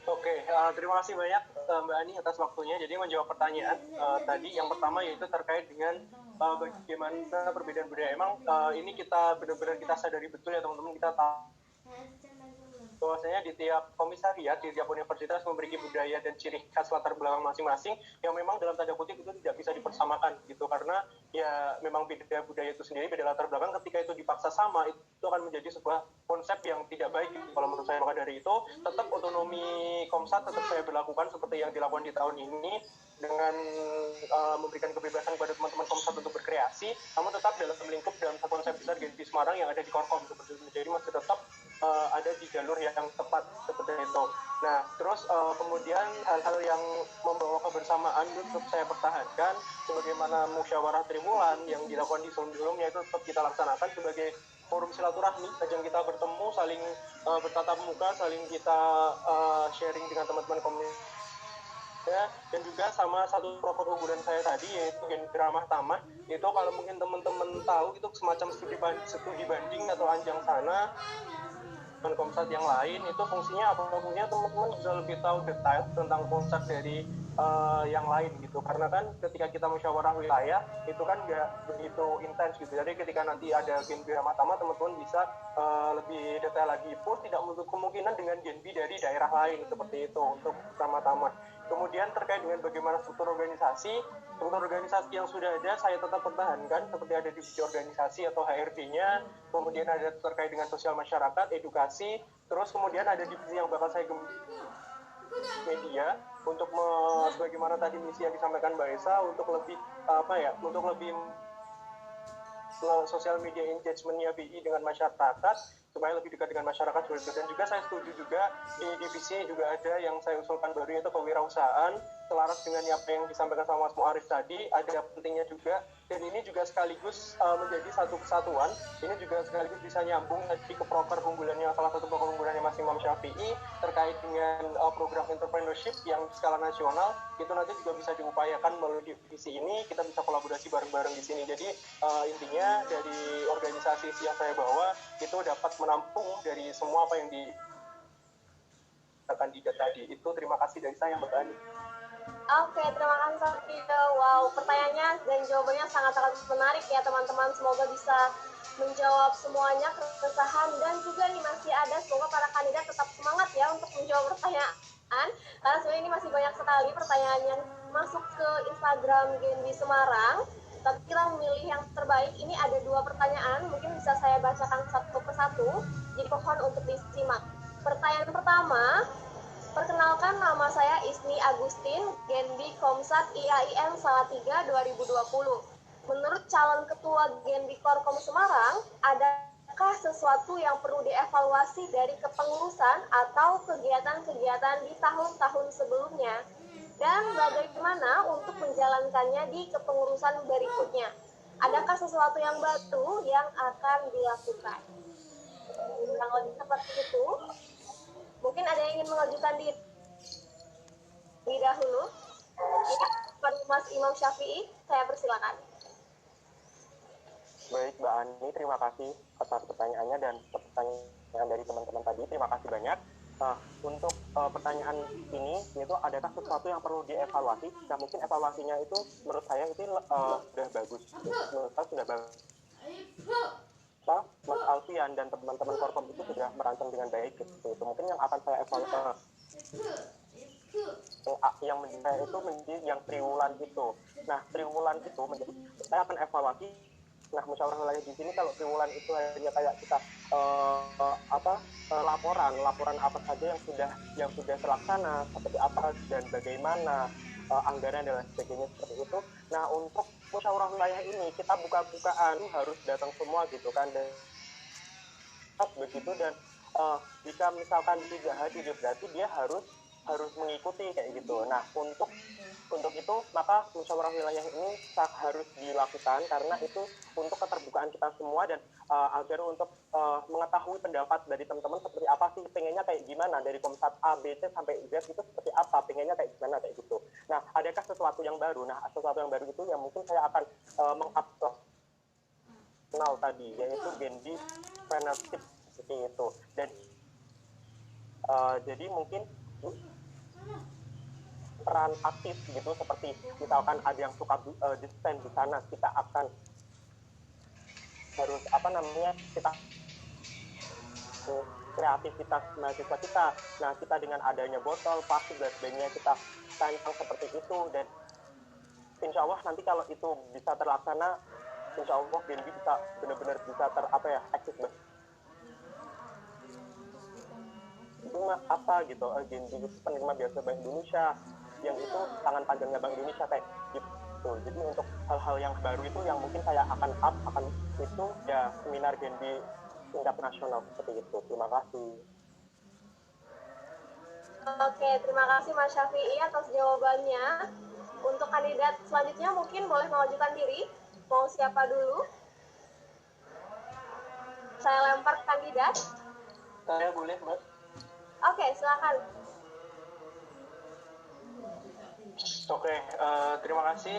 Oke, terima kasih banyak Mbak Ani atas waktunya. Jadi menjawab pertanyaan tadi, yang pertama yaitu terkait dengan bagaimana perbedaan budaya. Emang ini kita benar-benar kita sadari betul ya teman-teman, kita tahu bahwasanya di tiap komisariat, di tiap universitas memiliki budaya dan ciri khas latar belakang masing-masing yang memang dalam tanda kutip itu tidak bisa dipersamakan gitu, karena ya memang beda budaya itu sendiri, beda latar belakang. Ketika itu dipaksa sama, itu akan menjadi sebuah konsep yang tidak baik gitu, kalau menurut saya. Maka dari itu tetap otonomi Komsat tetap saya berlakukan seperti yang dilakukan di tahun ini, dengan memberikan kebebasan kepada teman-teman Komsat untuk berkreasi, namun tetap dalam lingkup dalam konsep besar Genpi Semarang yang ada di Korkom seperti itu. Jadi masih tetap ada di jalur yang tepat seperti itu. Nah, terus kemudian hal-hal yang membawa kebersamaan itu tetap saya pertahankan, sebagaimana musyawarah triwulan yang dilakukan di sebelum-sebelumnya itu tetap kita laksanakan sebagai forum silaturahmi, ajang kita bertemu, saling bertatap muka, saling kita sharing dengan teman-teman komunitas. Ya, dan juga sama satu program unggulan saya tadi yaitu Genpi Ramah Tamah. Itu kalau mungkin teman-teman tahu, itu semacam studi banding atau anjang sana dan Komsat yang lain. Itu fungsinya apa? Fungsinya teman-teman bisa lebih tahu detail tentang Komsat dari yang lain gitu, karena kan ketika kita musyawarah wilayah itu kan nggak begitu intens gitu. Jadi ketika nanti ada Genpi Ramah Tamah, teman-teman bisa lebih detail lagi, pun tidak menutup kemungkinan dengan Genpi dari daerah lain seperti itu untuk Ramah Tamah. Kemudian terkait dengan bagaimana struktur organisasi yang sudah ada saya tetap pertahankan seperti ada divisi organisasi atau HRD-nya, kemudian ada terkait dengan sosial masyarakat, edukasi, terus kemudian ada divisi yang bakal saya media untuk sebagaimana tadi misi yang disampaikan Mbak Esa, untuk lebih untuk lebih sosial media engagement-nya BI dengan masyarakat supaya lebih dekat dengan masyarakat. Dan juga saya setuju juga di divisi juga ada yang saya usulkan baru, yaitu kewirausahaan, selaras dengan apa yang disampaikan sama Mas Muarif tadi, ada pentingnya juga, dan ini juga sekaligus menjadi satu kesatuan. Ini juga sekaligus bisa nyambung tadi ke proker unggulannya, salah satu proker unggulannya Mas Imam Syafi'i terkait dengan program entrepreneurship yang skala nasional. Itu nanti juga bisa diupayakan melalui divisi ini, kita bisa kolaborasi bareng-bareng di sini. Jadi intinya dari organisasi yang saya bawa itu dapat menampung dari semua apa yang di kandidat tadi. Itu terima kasih dari saya Mbak Ani. Oke, terima kasih Satrio. Wow, pertanyaannya dan jawabannya sangat-sangat menarik ya teman-teman. Semoga bisa menjawab semuanya, keresahan, dan juga nih masih ada, semoga para kandidat tetap semangat ya untuk menjawab pertanyaan. Karena sebenarnya ini masih banyak sekali pertanyaan yang masuk ke Instagram Genpi Semarang. Tapi kita memilih yang terbaik. Ini ada 2 pertanyaan, mungkin bisa saya bacakan satu persatu. Jadi mohon untuk disimak. Pertanyaan pertama, perkenalkan nama saya Isni Agustin, Genpi Komsat IAIN Salatiga 2020. Menurut calon ketua Genpi Korkom Semarang, adakah sesuatu yang perlu dievaluasi dari kepengurusan atau kegiatan-kegiatan di tahun-tahun sebelumnya? Dan bagaimana untuk menjalankannya di kepengurusan berikutnya? Adakah sesuatu yang baru yang akan dilakukan? Kurang lebih seperti itu. Mungkin ada yang ingin mengajukan diri dahulu. Ya, Pak Mas Imam Syafi'i, saya persilakan. Baik Mbak Ani, terima kasih atas pertanyaannya dan pertanyaan dari teman-teman tadi. Terima kasih banyak. Nah, untuk pertanyaan ini, yaitu adakah sesuatu yang perlu dievaluasi? Nah, mungkin evaluasinya itu menurut saya itu sudah bagus. Menurut saya sudah bagus. Mas Alfian dan teman-teman Korkom itu sudah merancang dengan baik gitu. Mungkin yang akan saya evaluasi yang menjadi itu menjadi yang triwulan itu. Nah, triwulan itu menjadi saya akan evaluasi. Nah, musyawarah wilayah di sini kalau triwulan itu hanya kayak kita laporan apa saja yang sudah terlaksana, seperti apa dan bagaimana anggaran dan lain sebagainya seperti itu. Nah, untuk musyawarah wilayah ini kita buka-bukaan harus datang semua gitu kan, dan begitu. Dan jika misalkan tidak hadir berarti dia harus harus mengikuti kayak gitu. Nah, untuk itu maka musyawarah wilayah ini harus dilakukan karena itu untuk keterbukaan kita semua dan agar untuk mengetahui pendapat dari teman-teman seperti apa sih, pengennya kayak gimana dari Komsat A, B, C sampai Z itu seperti apa, pengennya kayak gimana kayak gitu. Nah, adakah sesuatu yang baru? Nah, sesuatu yang baru itu yang mungkin saya akan mengupload tadi, yaitu Genbi Partnership seperti itu. Dan jadi mungkin peran aktif gitu, seperti misalkan ada yang suka desain di sana, kita akan harus kita kreativitas mahasiswa kita. Nah, kita dengan adanya botol, plastik dan sebagainya kita tentang seperti itu, dan insya Allah nanti kalau itu bisa terlaksana, insya Allah Genbi bisa benar-benar bisa eksis. Itu apa gitu, Genbi itu penerima beasiswa Bank Indonesia, yang itu tangan panjangnya Bank Indonesia kayak gitu. Jadi untuk hal-hal yang baru itu yang mungkin saya akan itu ya seminar Genbi tingkat nasional seperti itu. Terima kasih. Oke, terima kasih Mas Syafi'i atas jawabannya. Untuk kandidat selanjutnya mungkin boleh mengajukan diri. Mau siapa dulu? Saya lempar kandidat. Saya boleh, Mbak. Oke, silakan. Oke, terima kasih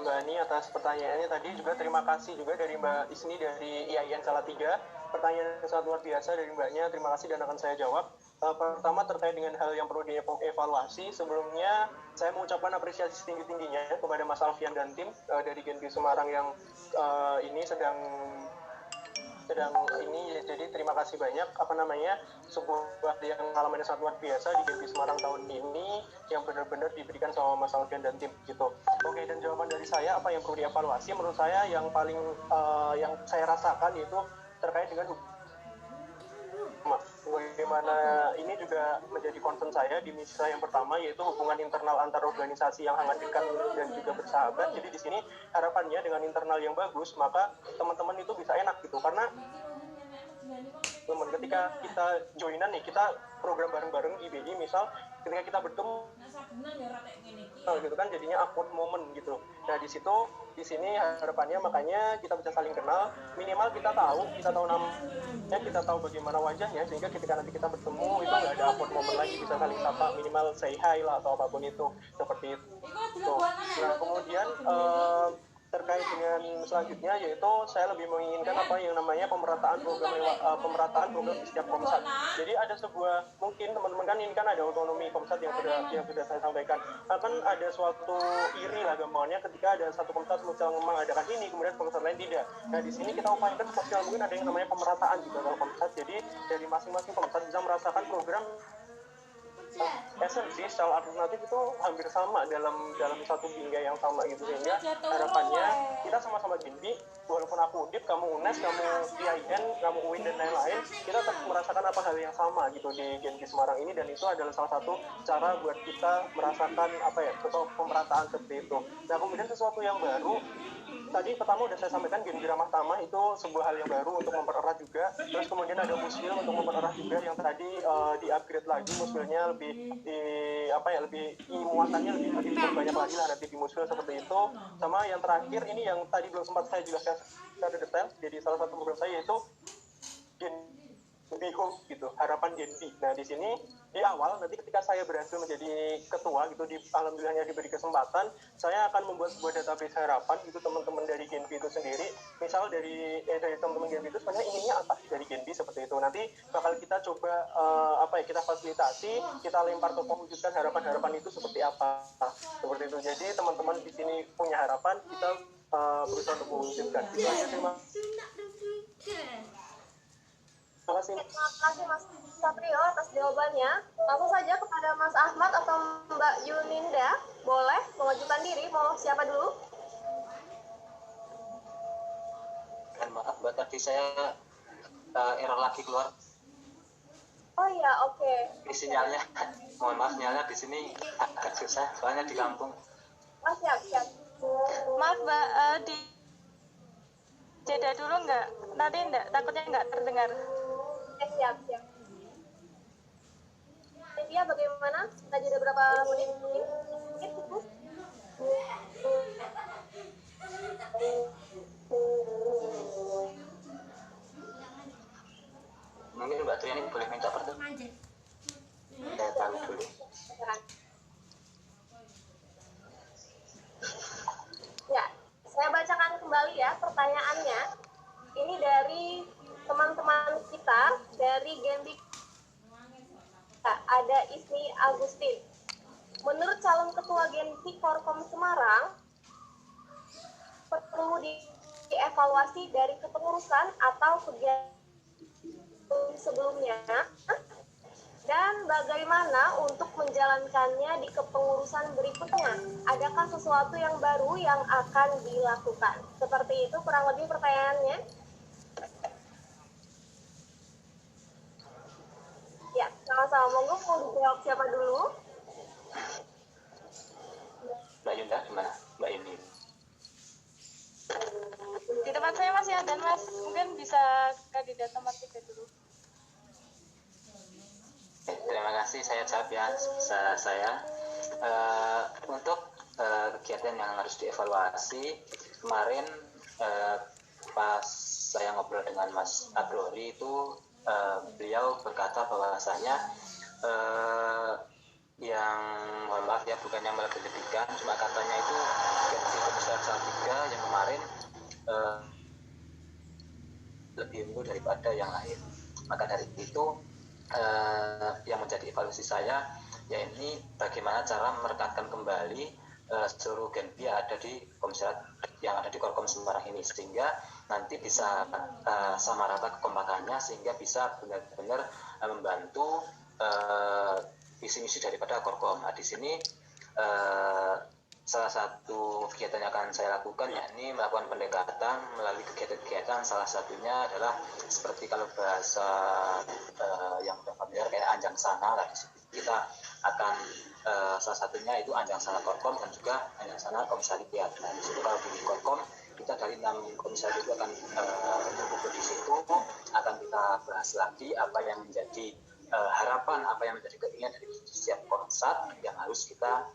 Mbak Ani atas pertanyaannya tadi. Juga terima kasih juga dari Mbak Isni dari IAIN Salatiga. Pertanyaan yang sangat luar biasa dari Mbaknya. Terima kasih dan akan saya jawab. Pertama terkait dengan hal yang perlu dievaluasi. Sebelumnya saya mengucapkan apresiasi setinggi-tingginya kepada Mas Alfian dan tim dari Genbi Semarang yang ini sedang ini, jadi terima kasih banyak. Sebuah yang pengalaman yang sangat luar biasa di Genbi Semarang tahun ini yang benar-benar diberikan sama Mas Alfian dan tim gitu. Oke, dan jawaban dari saya apa yang perlu dievaluasi, menurut saya yang paling yang saya rasakan yaitu terkait dengan bagaimana ini juga menjadi concern saya di misi saya yang pertama, yaitu hubungan internal antar organisasi yang hangat dekat dan juga bersahabat. Jadi di sini harapannya dengan internal yang bagus, maka teman-teman itu bisa enak gitu, karena ketika kita joinan nih, kita program bareng-bareng di BI misal, ketika kita bertemu gitu kan jadinya awkward moment gitu. Nah di sini harapannya makanya kita bisa saling kenal, minimal kita tahu namanya, kita tahu bagaimana wajahnya, sehingga ketika nanti kita bertemu itu nggak ada awkward moment lagi, bisa saling sapa, minimal say hi lah atau apapun itu, seperti itu. Nah kemudian terkait dengan selanjutnya, yaitu saya lebih menginginkan yang namanya pemerataan program di setiap Komsat. Jadi ada sebuah, mungkin teman-teman kan ini kan ada otonomi Komsat yang sudah saya sampaikan, akan ada suatu iri lah gampangnya ketika ada satu Komsat mengadakan ini, kemudian Komsat lain tidak. Nah di sini kita upayakan semaksimal mungkin ada yang namanya pemerataan juga kalau Komsat, jadi dari masing-masing Komsat bisa merasakan program esensi secara alternatif itu hampir sama dalam satu bingkai yang sama gitu, sehingga harapannya kita sama-sama Genbi, walaupun aku Undip, kamu UNES, kamu IAIN, kamu UIN dan lain-lain, kita tetap merasakan hal yang sama gitu di Genbi Semarang ini, dan itu adalah salah satu cara buat kita merasakan pemerataan seperti itu. Nah kemudian sesuatu yang baru, tadi pertama udah saya sampaikan Genbi Ramah Tamah itu sebuah hal yang baru untuk mempererat juga. Terus kemudian ada Muswil untuk mempererat juga, yang tadi di-upgrade lagi Muswilnya, lebih muatannya lebih banyak lagi lah nanti di Muswil seperti itu. Sama yang terakhir ini yang tadi belum sempat saya jelaskan secara detail, jadi salah satu program saya yaitu Genbi Home gitu, harapan Genbi. Nah di sini di awal nanti ketika saya berhasil menjadi ketua gitu, alhamdulillahnya diberi kesempatan, saya akan membuat sebuah database harapan itu teman-teman dari Genbi itu sendiri. Misal dari teman-teman Genbi itu sebenarnya inginnya apa dari Genbi seperti itu. Nanti bakal kita coba kita fasilitasi, kita lempar ke mewujudkan harapan-harapan itu seperti apa. Seperti itu. Jadi teman-teman di sini punya harapan, kita berusaha untuk mewujudkan. Itu aja, terima kasih. Terima kasih Mas Satrio atas jawabannya. Langsung saja kepada Mas Ahmad atau Mbak Yuninda, boleh mengajukan diri. Mau siapa dulu? Maaf Mbak, tadi saya error lagi keluar. Oh iya, oke. Di sinyalnya, mohon maaf, sinyalnya di sini agak susah, soalnya di kampung. Oh siap. Maaf Mbak, di jeda dulu nggak? Nanti takutnya nggak terdengar. Siap. Dia bagaimana? gimana? Kita jeda berapa menit gitu. Mungkin Mbak Triani boleh minta pertanyaan. Saya tahu dulu. Ya, saya bacakan kembali ya pertanyaannya. Ini dari teman-teman kita dari Genbi. Ada Ismi Agustin. Menurut calon ketua Genbi Korkom Semarang, perlu dievaluasi dari kepengurusan atau kegiatan sebelumnya, dan bagaimana untuk menjalankannya di kepengurusan berikutnya. Adakah sesuatu yang baru yang akan dilakukan? Seperti itu kurang lebih pertanyaannya. Ya, sama-sama. Monggo mau dijawab siapa dulu? Mbak Yunda gimana? Mbak Yuni. Di tempat saya masih ada Mas, mungkin bisa kandidat nomor 3 dulu. Terima kasih, saya jawab ya. Saya untuk kegiatan yang harus dievaluasi kemarin pas saya ngobrol dengan Mas Abrori itu beliau berkata bahwasanya yang mohon maaf ya bukannya melebih-lebihkan, cuma katanya itu Genpi Komisaris Salatiga yang kemarin lebih unggul daripada yang lain. Maka dari itu yang menjadi evaluasi saya ya ini bagaimana cara merekatkan kembali seluruh Genpi yang ada di Komisariat yang ada di Korkom Semarang ini, sehingga nanti bisa sama rata kekompakannya, sehingga bisa benar-benar membantu visi misi daripada Korkom. Nah, di sini salah satu kegiatan yang akan saya lakukan yakni melakukan pendekatan melalui kegiatan-kegiatan, salah satunya adalah seperti kalau bahasa yang sudah familiar kayak anjang sana. Nah, kita akan salah satunya itu anjang sana Korkom dan juga anjang sana Komisariat. Nah, di situ kalau di Korkom kita dari 6 komisariat itu akan berkumpul di situ, akan kita bahas lagi apa yang menjadi harapan, apa yang menjadi keinginan dari setiap komsat yang harus kita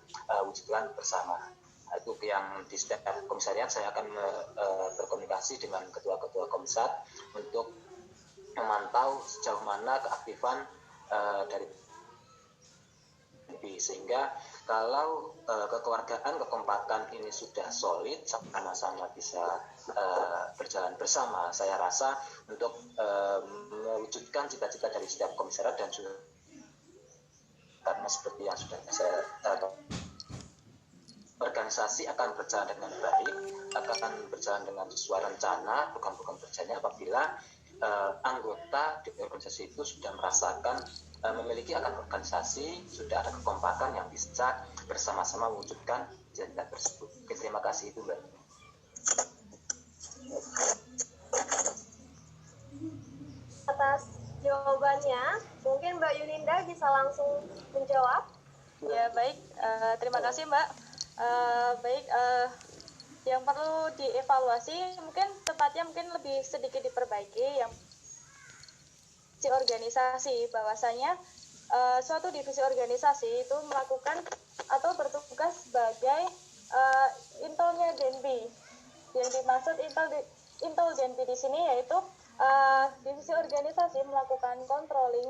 wujudkan bersama. Nah, itu yang di setiap komisariat saya akan berkomunikasi dengan ketua-ketua komsat untuk memantau sejauh mana keaktifan dari sehingga kalau kekeluargaan, kekompakan ini sudah solid, sama-sama bisa berjalan bersama, saya rasa untuk mewujudkan cita-cita dari setiap komisariat dan juga karena seperti yang sudah saya organisasi akan berjalan dengan baik, akan berjalan dengan sesuai rencana, bukan berjalannya apabila anggota di organisasi itu sudah merasakan memiliki akan organisasi, sudah ada kekompakan yang bisa bersama-sama mewujudkan cita-cita tersebut. Oke, terima kasih itu Mbak. Atas jawabannya, mungkin Mbak Yuninda bisa langsung menjawab. Ya baik, terima kasih Mbak. Yang perlu dievaluasi mungkin tepatnya mungkin lebih sedikit diperbaiki yang divisi organisasi, bahwasanya suatu divisi organisasi itu melakukan atau bertugas sebagai intolnya Genpi. Yang dimaksud intol Genpi di sini yaitu divisi organisasi melakukan controlling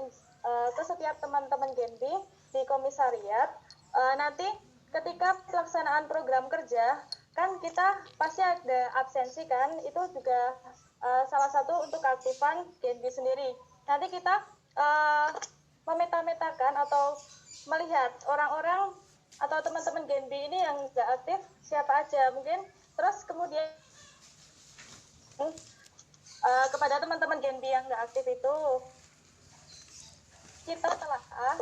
ke setiap teman-teman Genpi di komisariat. Nanti ketika pelaksanaan program kerja kan kita pasti ada absensi kan, itu juga salah satu untuk keaktifan Genpi sendiri. Nanti kita memeta-metakan atau melihat orang-orang atau teman-teman Genpi ini yang nggak aktif siapa aja mungkin, terus kemudian kepada teman-teman Genpi yang nggak aktif itu kita telaah,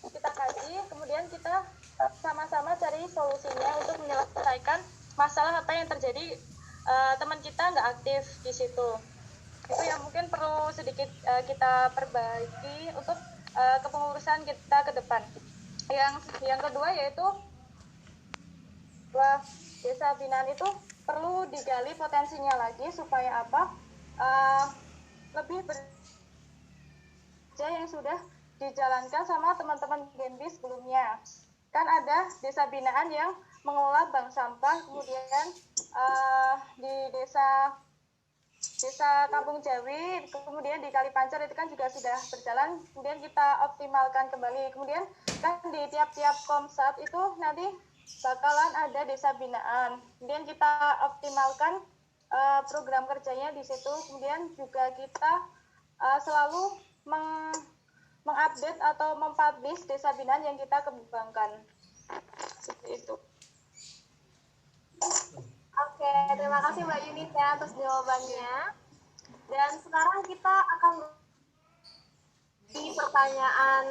kita kaji, kemudian kita sama-sama cari solusinya untuk menyelesaikan masalah apa yang terjadi teman kita nggak aktif di situ. Itu yang mungkin perlu sedikit kita perbaiki untuk kepengurusan kita ke depan. Yang kedua yaitu desa binaan itu perlu digali potensinya lagi supaya apa lebih yang sudah dijalankan sama teman-teman Genbi sebelumnya. Kan ada desa binaan yang mengelola bank sampah, kemudian di desa Kampung Jawi, kemudian di Kalipancar itu kan juga sudah berjalan, kemudian kita optimalkan kembali. Kemudian kan di tiap-tiap komsat itu nanti bakalan ada desa binaan, kemudian kita optimalkan program kerjanya di situ. Kemudian juga kita selalu mengupdate atau mempublish desa binaan yang kita kembangkan. Seperti itu. Oke, terima kasih Mbak Yunita atas jawabannya. Dan sekarang kita akan di pertanyaan,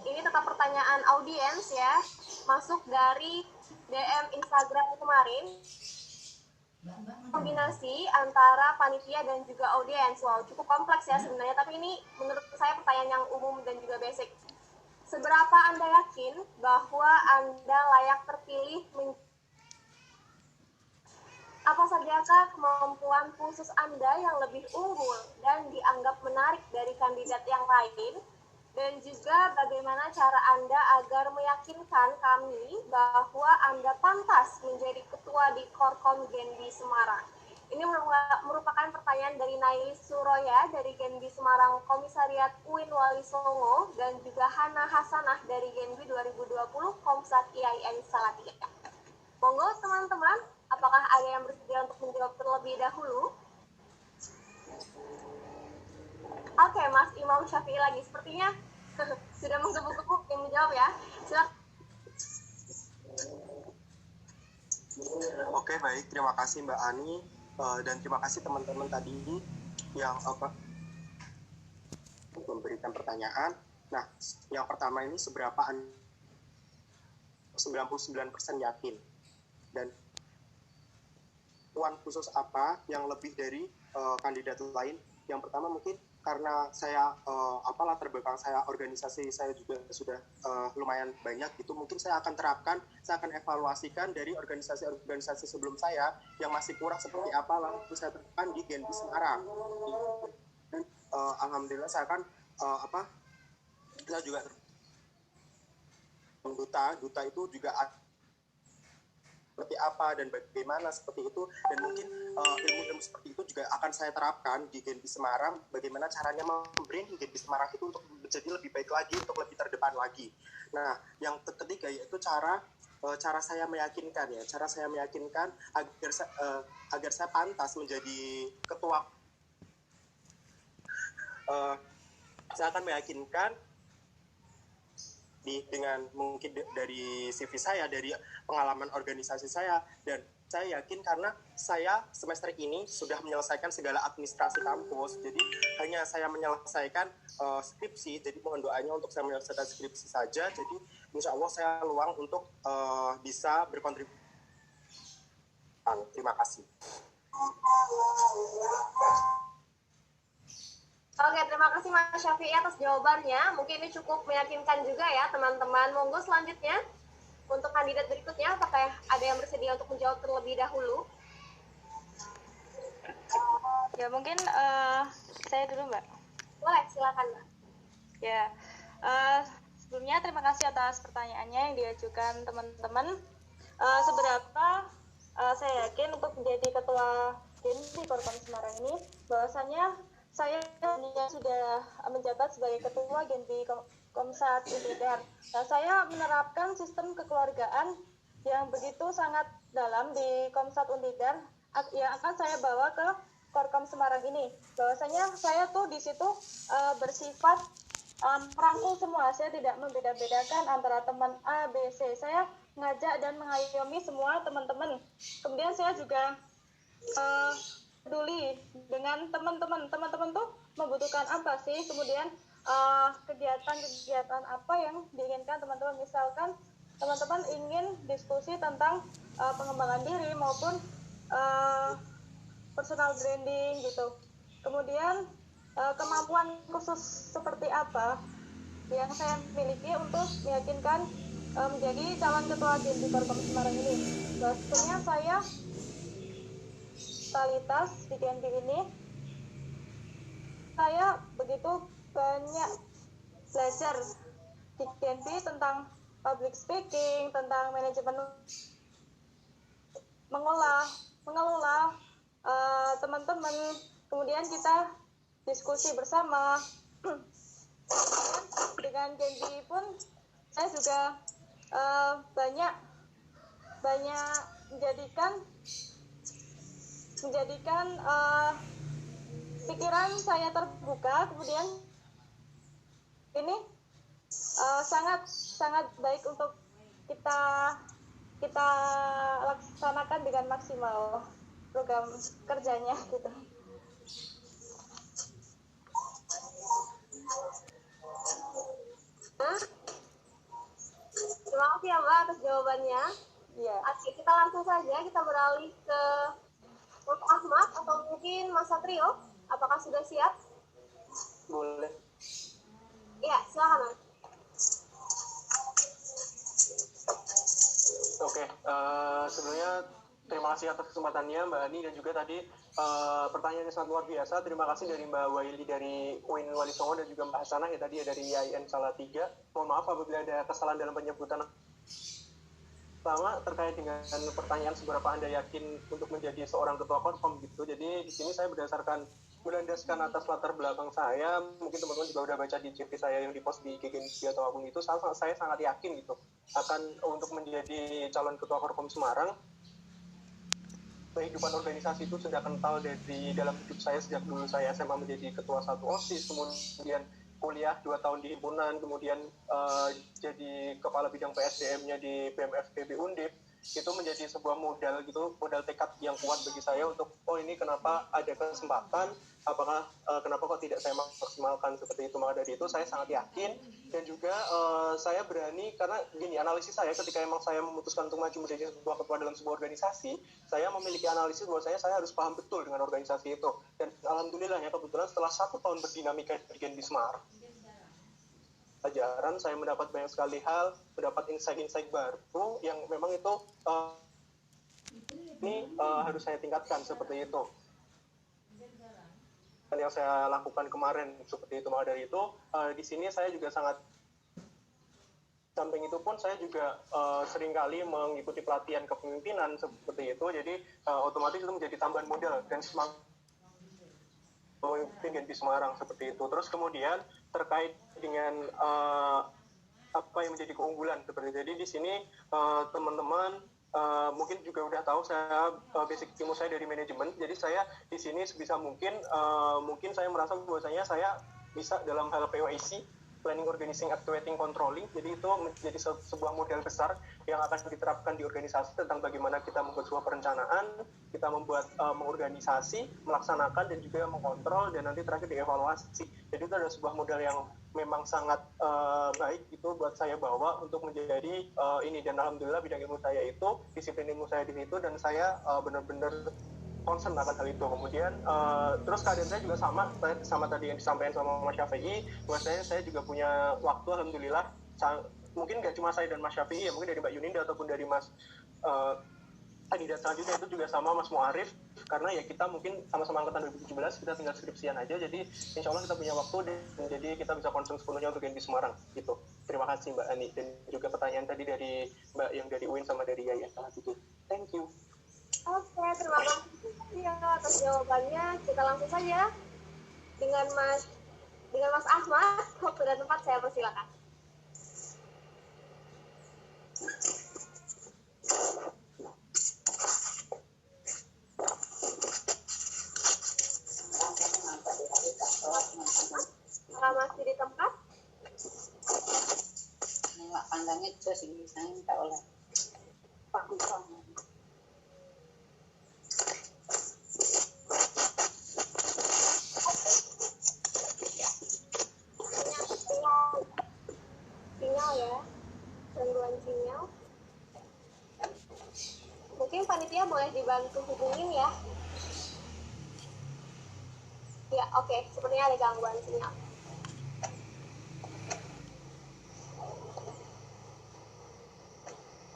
ini tetap pertanyaan audiens ya, masuk dari DM Instagram kemarin. Kombinasi antara panitia dan juga audiens. Wow, cukup kompleks ya sebenarnya, tapi ini menurut saya pertanyaan yang umum dan juga basic. Seberapa Anda yakin bahwa Anda layak terpilih? Apa sajakah kemampuan khusus Anda yang lebih unggul dan dianggap menarik dari kandidat yang lain? Dan juga bagaimana cara Anda agar meyakinkan kami bahwa Anda pantas menjadi ketua di Korkom Genbi Semarang? Ini merupakan pertanyaan dari Nailis Suroya dari Genbi Semarang Komisariat UIN Wali Songo dan juga Hana Hasanah dari Genbi 2020 Komsat IAIN Salatiga. Monggo teman-teman, apakah ada yang bersedia untuk menjawab terlebih dahulu? Oke, Mas Imam Syafi'i lagi. Sepertinya sudah menggebuk-gebuk yang menjawab ya. Silakan. Oke, baik. Terima kasih Mbak Ani. Dan terima kasih teman-teman tadi yang memberikan pertanyaan. Nah, yang pertama ini seberapa 99% yakin. Dan tuan khusus apa yang lebih dari kandidat lain? Yang pertama mungkin karena saya latar belakang saya, organisasi saya juga sudah lumayan banyak gitu, mungkin saya akan terapkan, saya akan evaluasikan dari organisasi-organisasi sebelum saya yang masih kurang seperti apa, lalu saya terapkan di Genbi Semarang. Dan alhamdulillah saya akan kita juga duta itu juga seperti apa dan bagaimana seperti itu, dan mungkin ilmu-ilmu seperti itu juga akan saya terapkan di Genbi Semarang, bagaimana caranya membranding Genbi Semarang itu untuk menjadi lebih baik lagi, untuk lebih terdepan lagi. Nah, yang ketiga yaitu cara saya meyakinkan ya, cara saya meyakinkan agar saya pantas menjadi ketua. Saya akan meyakinkan dengan mungkin dari CV saya, dari pengalaman organisasi saya, dan saya yakin karena saya semester ini sudah menyelesaikan segala administrasi kampus, jadi hanya saya menyelesaikan skripsi, jadi mohon doanya untuk saya menyelesaikan skripsi saja, jadi insya Allah saya luang untuk bisa berkontribusi. Terima kasih. Oke, terima kasih Mas Syafi'i atas jawabannya. Mungkin ini cukup meyakinkan juga ya teman-teman. Monggo selanjutnya untuk kandidat berikutnya, apakah ada yang bersedia untuk menjawab terlebih dahulu? Ya mungkin saya dulu Mbak. Boleh, silakan Mbak. Ya, sebelumnya terima kasih atas pertanyaannya yang diajukan teman-teman. Seberapa saya yakin untuk menjadi ketua Genbi Korkom Semarang ini, bahwasannya saya sudah menjabat sebagai ketua Genbi Komsat Unidar. Nah, saya menerapkan sistem kekeluargaan yang begitu sangat dalam di Komsat Unidar yang akan saya bawa ke Korkom Semarang ini. Bahwasanya saya tuh di situ bersifat merangkul semua. Saya tidak membeda-bedakan antara teman A, B, C. Saya mengajak dan mengayomi semua teman-teman. Kemudian saya juga peduli dengan teman-teman tuh membutuhkan apa sih, kemudian kegiatan-kegiatan apa yang diinginkan teman-teman. Misalkan teman-teman ingin diskusi tentang pengembangan diri maupun personal branding gitu, kemudian kemampuan khusus seperti apa yang saya miliki untuk meyakinkan menjadi calon ketua Genbi Korkom Semarang ini. Bahwasanya saya totalitas di Genbi ini, saya begitu banyak belajar di Genpi tentang public speaking, tentang manajemen mengelola teman-teman. Kemudian kita diskusi bersama. Dengan Genpi pun saya juga banyak menjadikan pikiran saya terbuka. Kemudian ini sangat baik untuk kita laksanakan dengan maksimal program kerjanya gitu. Terima kasih ya Mbak atas jawabannya. Iya. Oke, kita langsung saja kita beralih ke Mas Ahmad atau mungkin Mas Satrio. Apakah sudah siap? Boleh. Iya, silakan Mas. Oke, sebenarnya terima kasih atas kesempatannya Mbak Ani, dan juga tadi pertanyaannya sangat luar biasa. Terima kasih dari Mbak Waili dari UIN Wali Songo dan juga Mbak Hasanah ya tadi ya dari IAIN Salatiga. Mohon maaf apabila ada kesalahan dalam penyebutan. Pertama terkait dengan pertanyaan seberapa Anda yakin untuk menjadi seorang ketua Korkom gitu. Jadi di sini saya berlandaskan atas latar belakang saya. Mungkin teman-teman juga udah baca di CV saya yang dipost di GGNP atau akun itu. Saya sangat yakin gitu akan untuk menjadi calon ketua Korkom Semarang. Kehidupan organisasi itu sudah kental dari dalam hidup saya sejak dulu saya SMA menjadi ketua 1 OSIS, kemudian kuliah 2 tahun di himpunan, kemudian jadi kepala bidang PSDM-nya di BMFPB Undip. Itu menjadi sebuah modal gitu, modal tekad yang kuat bagi saya untuk ini kenapa ada kesempatan, kenapa kok tidak saya maksimalkan seperti itu. Maka dari itu saya sangat yakin, dan juga saya berani karena gini, analisis saya ketika emang saya memutuskan untuk maju menjadi sebuah ketua dalam sebuah organisasi, saya memiliki analisis bahwasanya saya harus paham betul dengan organisasi itu. Dan alhamdulillah ya, kebetulan setelah 1 tahun berdinamika di Genpi Semarang, pelajaran saya mendapat banyak sekali hal, mendapat insight-insight baru yang memang itu harus saya tingkatkan seperti itu. Dan yang saya lakukan kemarin seperti itu. Maka dari itu di sini saya juga sangat, samping itu pun saya juga seringkali mengikuti pelatihan kepemimpinan seperti itu. Jadi otomatis itu menjadi tambahan modal dan semangat memimpin Genpi Semarang seperti itu. Terus kemudian terkait dengan apa yang menjadi keunggulan seperti itu. Jadi di sini teman-teman mungkin juga udah tahu saya basic ilmu saya dari manajemen. Jadi saya di sini sebisa mungkin saya merasa bahwasanya saya bisa dalam hal POIC, planning, organizing, activating, controlling. Jadi itu menjadi sebuah model besar yang akan diterapkan di organisasi tentang bagaimana kita membuat sebuah perencanaan, kita membuat mengorganisasi, melaksanakan, dan juga mengontrol, dan nanti terakhir dievaluasi. Jadi itu adalah sebuah modal yang memang sangat baik itu buat saya bawa untuk menjadi ini. Dan alhamdulillah bidang ilmu saya itu, disiplin ilmu saya di situ, dan saya benar-benar concern akan hal itu. Kemudian terus keadaan saya juga sama tadi yang disampaikan sama Mas Syafi'i, bahwasanya saya juga punya waktu alhamdulillah, mungkin gak cuma saya dan Mas Syafi'i ya, mungkin dari Mbak Yuninda ataupun dari Mas kandidat selanjutnya itu juga sama Mas Muarif, karena ya kita mungkin sama-sama angkatan 2017, kita tinggal skripsian aja, jadi insya Allah kita punya waktu dan jadi kita bisa concern sepenuhnya untuk Genpi Semarang gitu. Terima kasih Mbak Ani, dan juga pertanyaan tadi dari Mbak yang dari UIN sama dari IAIN Salatiga. Thank you. Oke, terima kasih ya atas jawabannya. Kita langsung saja dengan Mas Ahmad. Waktu dan tempat saya persilakan. Masih di tempat? Nengok pandangannya jos ini saya tak oleh. Sinyal ya, gangguan sinyal. Mungkin panitia boleh dibantu hubungin ya. Ya, oke. Sepertinya ada gangguan sinyal.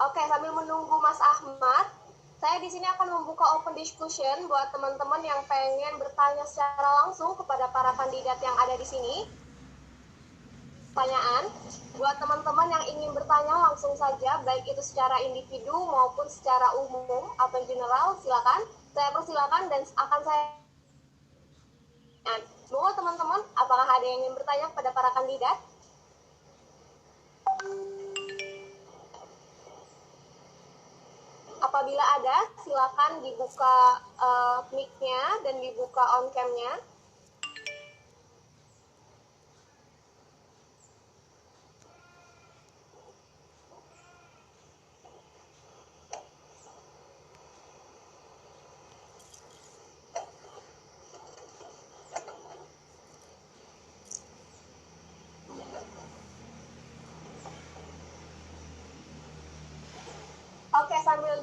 Oke, sambil menunggu Mas Ahmad, saya di sini akan membuka open discussion buat teman-teman yang pengen bertanya secara langsung kepada para kandidat yang ada di sini. pertanyaan. Buat teman-teman yang ingin bertanya langsung saja, baik itu secara individu maupun secara umum atau general, silakan. Saya persilakan dan akan saya... Mohon teman-teman, apakah ada yang ingin bertanya kepada para kandidat? Apabila ada, silakan dibuka mic-nya dan dibuka on cam-nya. Oke, sambil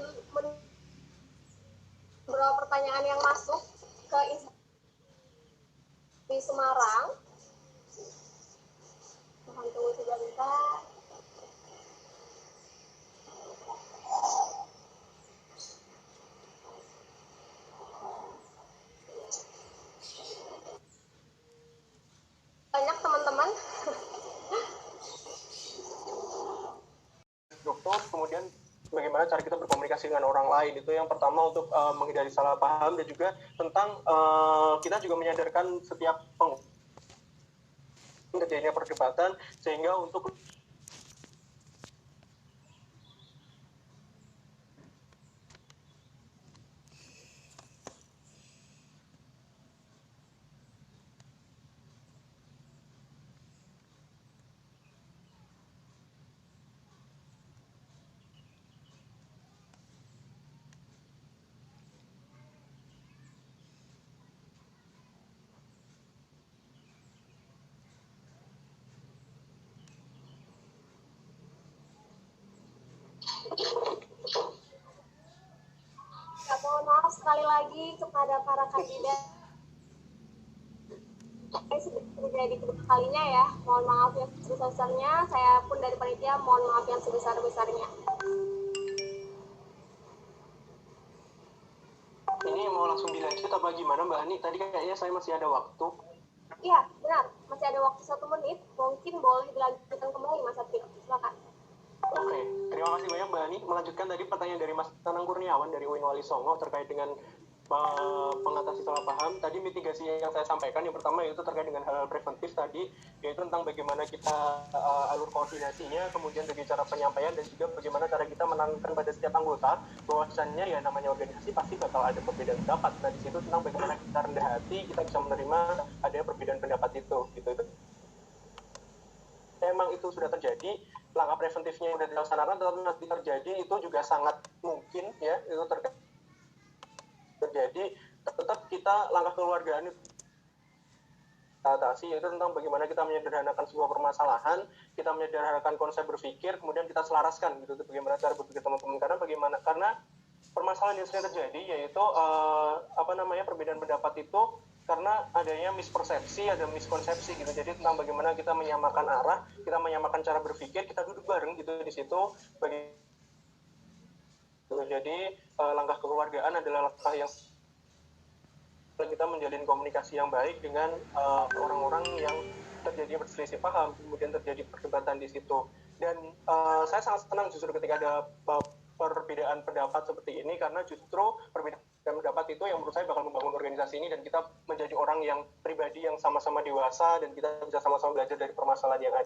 beberapa pertanyaan yang masuk ke di Semarang. Mohon tunggu sebentar. Banyak teman-teman. Struktur, kemudian bagaimana cara kita berkomunikasi dengan orang lain, itu yang pertama untuk menghindari salah paham, dan juga tentang kita juga menyadarkan setiap terjadinya perdebatan, sehingga untuk Ya, mohon maaf sekali lagi kepada para kandidat. Ini sudah terjadi kedua kalinya ya. Mohon maaf yang sebesar-besarnya. Saya pun dari panitia mohon maaf yang sebesar-besarnya. ini mau langsung dilanjut apa gimana Mbak Ani? Tadi kayaknya saya masih ada waktu. Iya, benar. Masih ada waktu 1 menit. Mungkin boleh dilanjutkan kembali, Mas Satrio. Silakan. Oke, terima kasih banyak Mbak Ani. Melanjutkan tadi pertanyaan dari Mas Tanang Kurniawan dari UIN Wali Songo terkait dengan pengatasi salah paham. Tadi mitigasi yang saya sampaikan, yang pertama yaitu terkait dengan hal-hal preventif tadi, yaitu tentang bagaimana kita alur koordinasinya, kemudian dari cara penyampaian, dan juga bagaimana cara kita menanamkan pada setiap anggota bahwasannya ya namanya organisasi pasti bakal ada perbedaan pendapat. Nah di situ tentang bagaimana kita rendah hati, kita bisa menerima adanya perbedaan pendapat itu, gitu. Memang itu sudah terjadi, langkah preventifnya sudah dilaksanakan, tetapi nanti terjadi itu juga sangat mungkin ya itu terjadi. Tetap kita langkah kekeluargaan itu atasi, yaitu tentang bagaimana kita menyederhanakan sebuah permasalahan, kita menyederhanakan konsep berpikir, kemudian kita selaraskan gitu bagaimana cara berpikir teman-teman. Karena permasalahan yang sering terjadi yaitu perbedaan pendapat itu karena adanya mispersepsi, ada miskonsepsi gitu. Jadi tentang bagaimana kita menyamakan arah, kita menyamakan cara berpikir, kita duduk bareng gitu di situ. Jadi langkah kekeluargaan adalah langkah yang kita menjalin komunikasi yang baik dengan orang-orang yang terjadi berselisih paham, kemudian terjadi perdebatan di situ. Dan saya sangat senang justru ketika ada perbedaan pendapat seperti ini, karena justru perbedaan pendapat itu yang menurut saya bakal membangun organisasi ini, dan kita menjadi orang yang pribadi yang sama-sama dewasa, dan kita bisa sama-sama belajar dari permasalahan yang ada.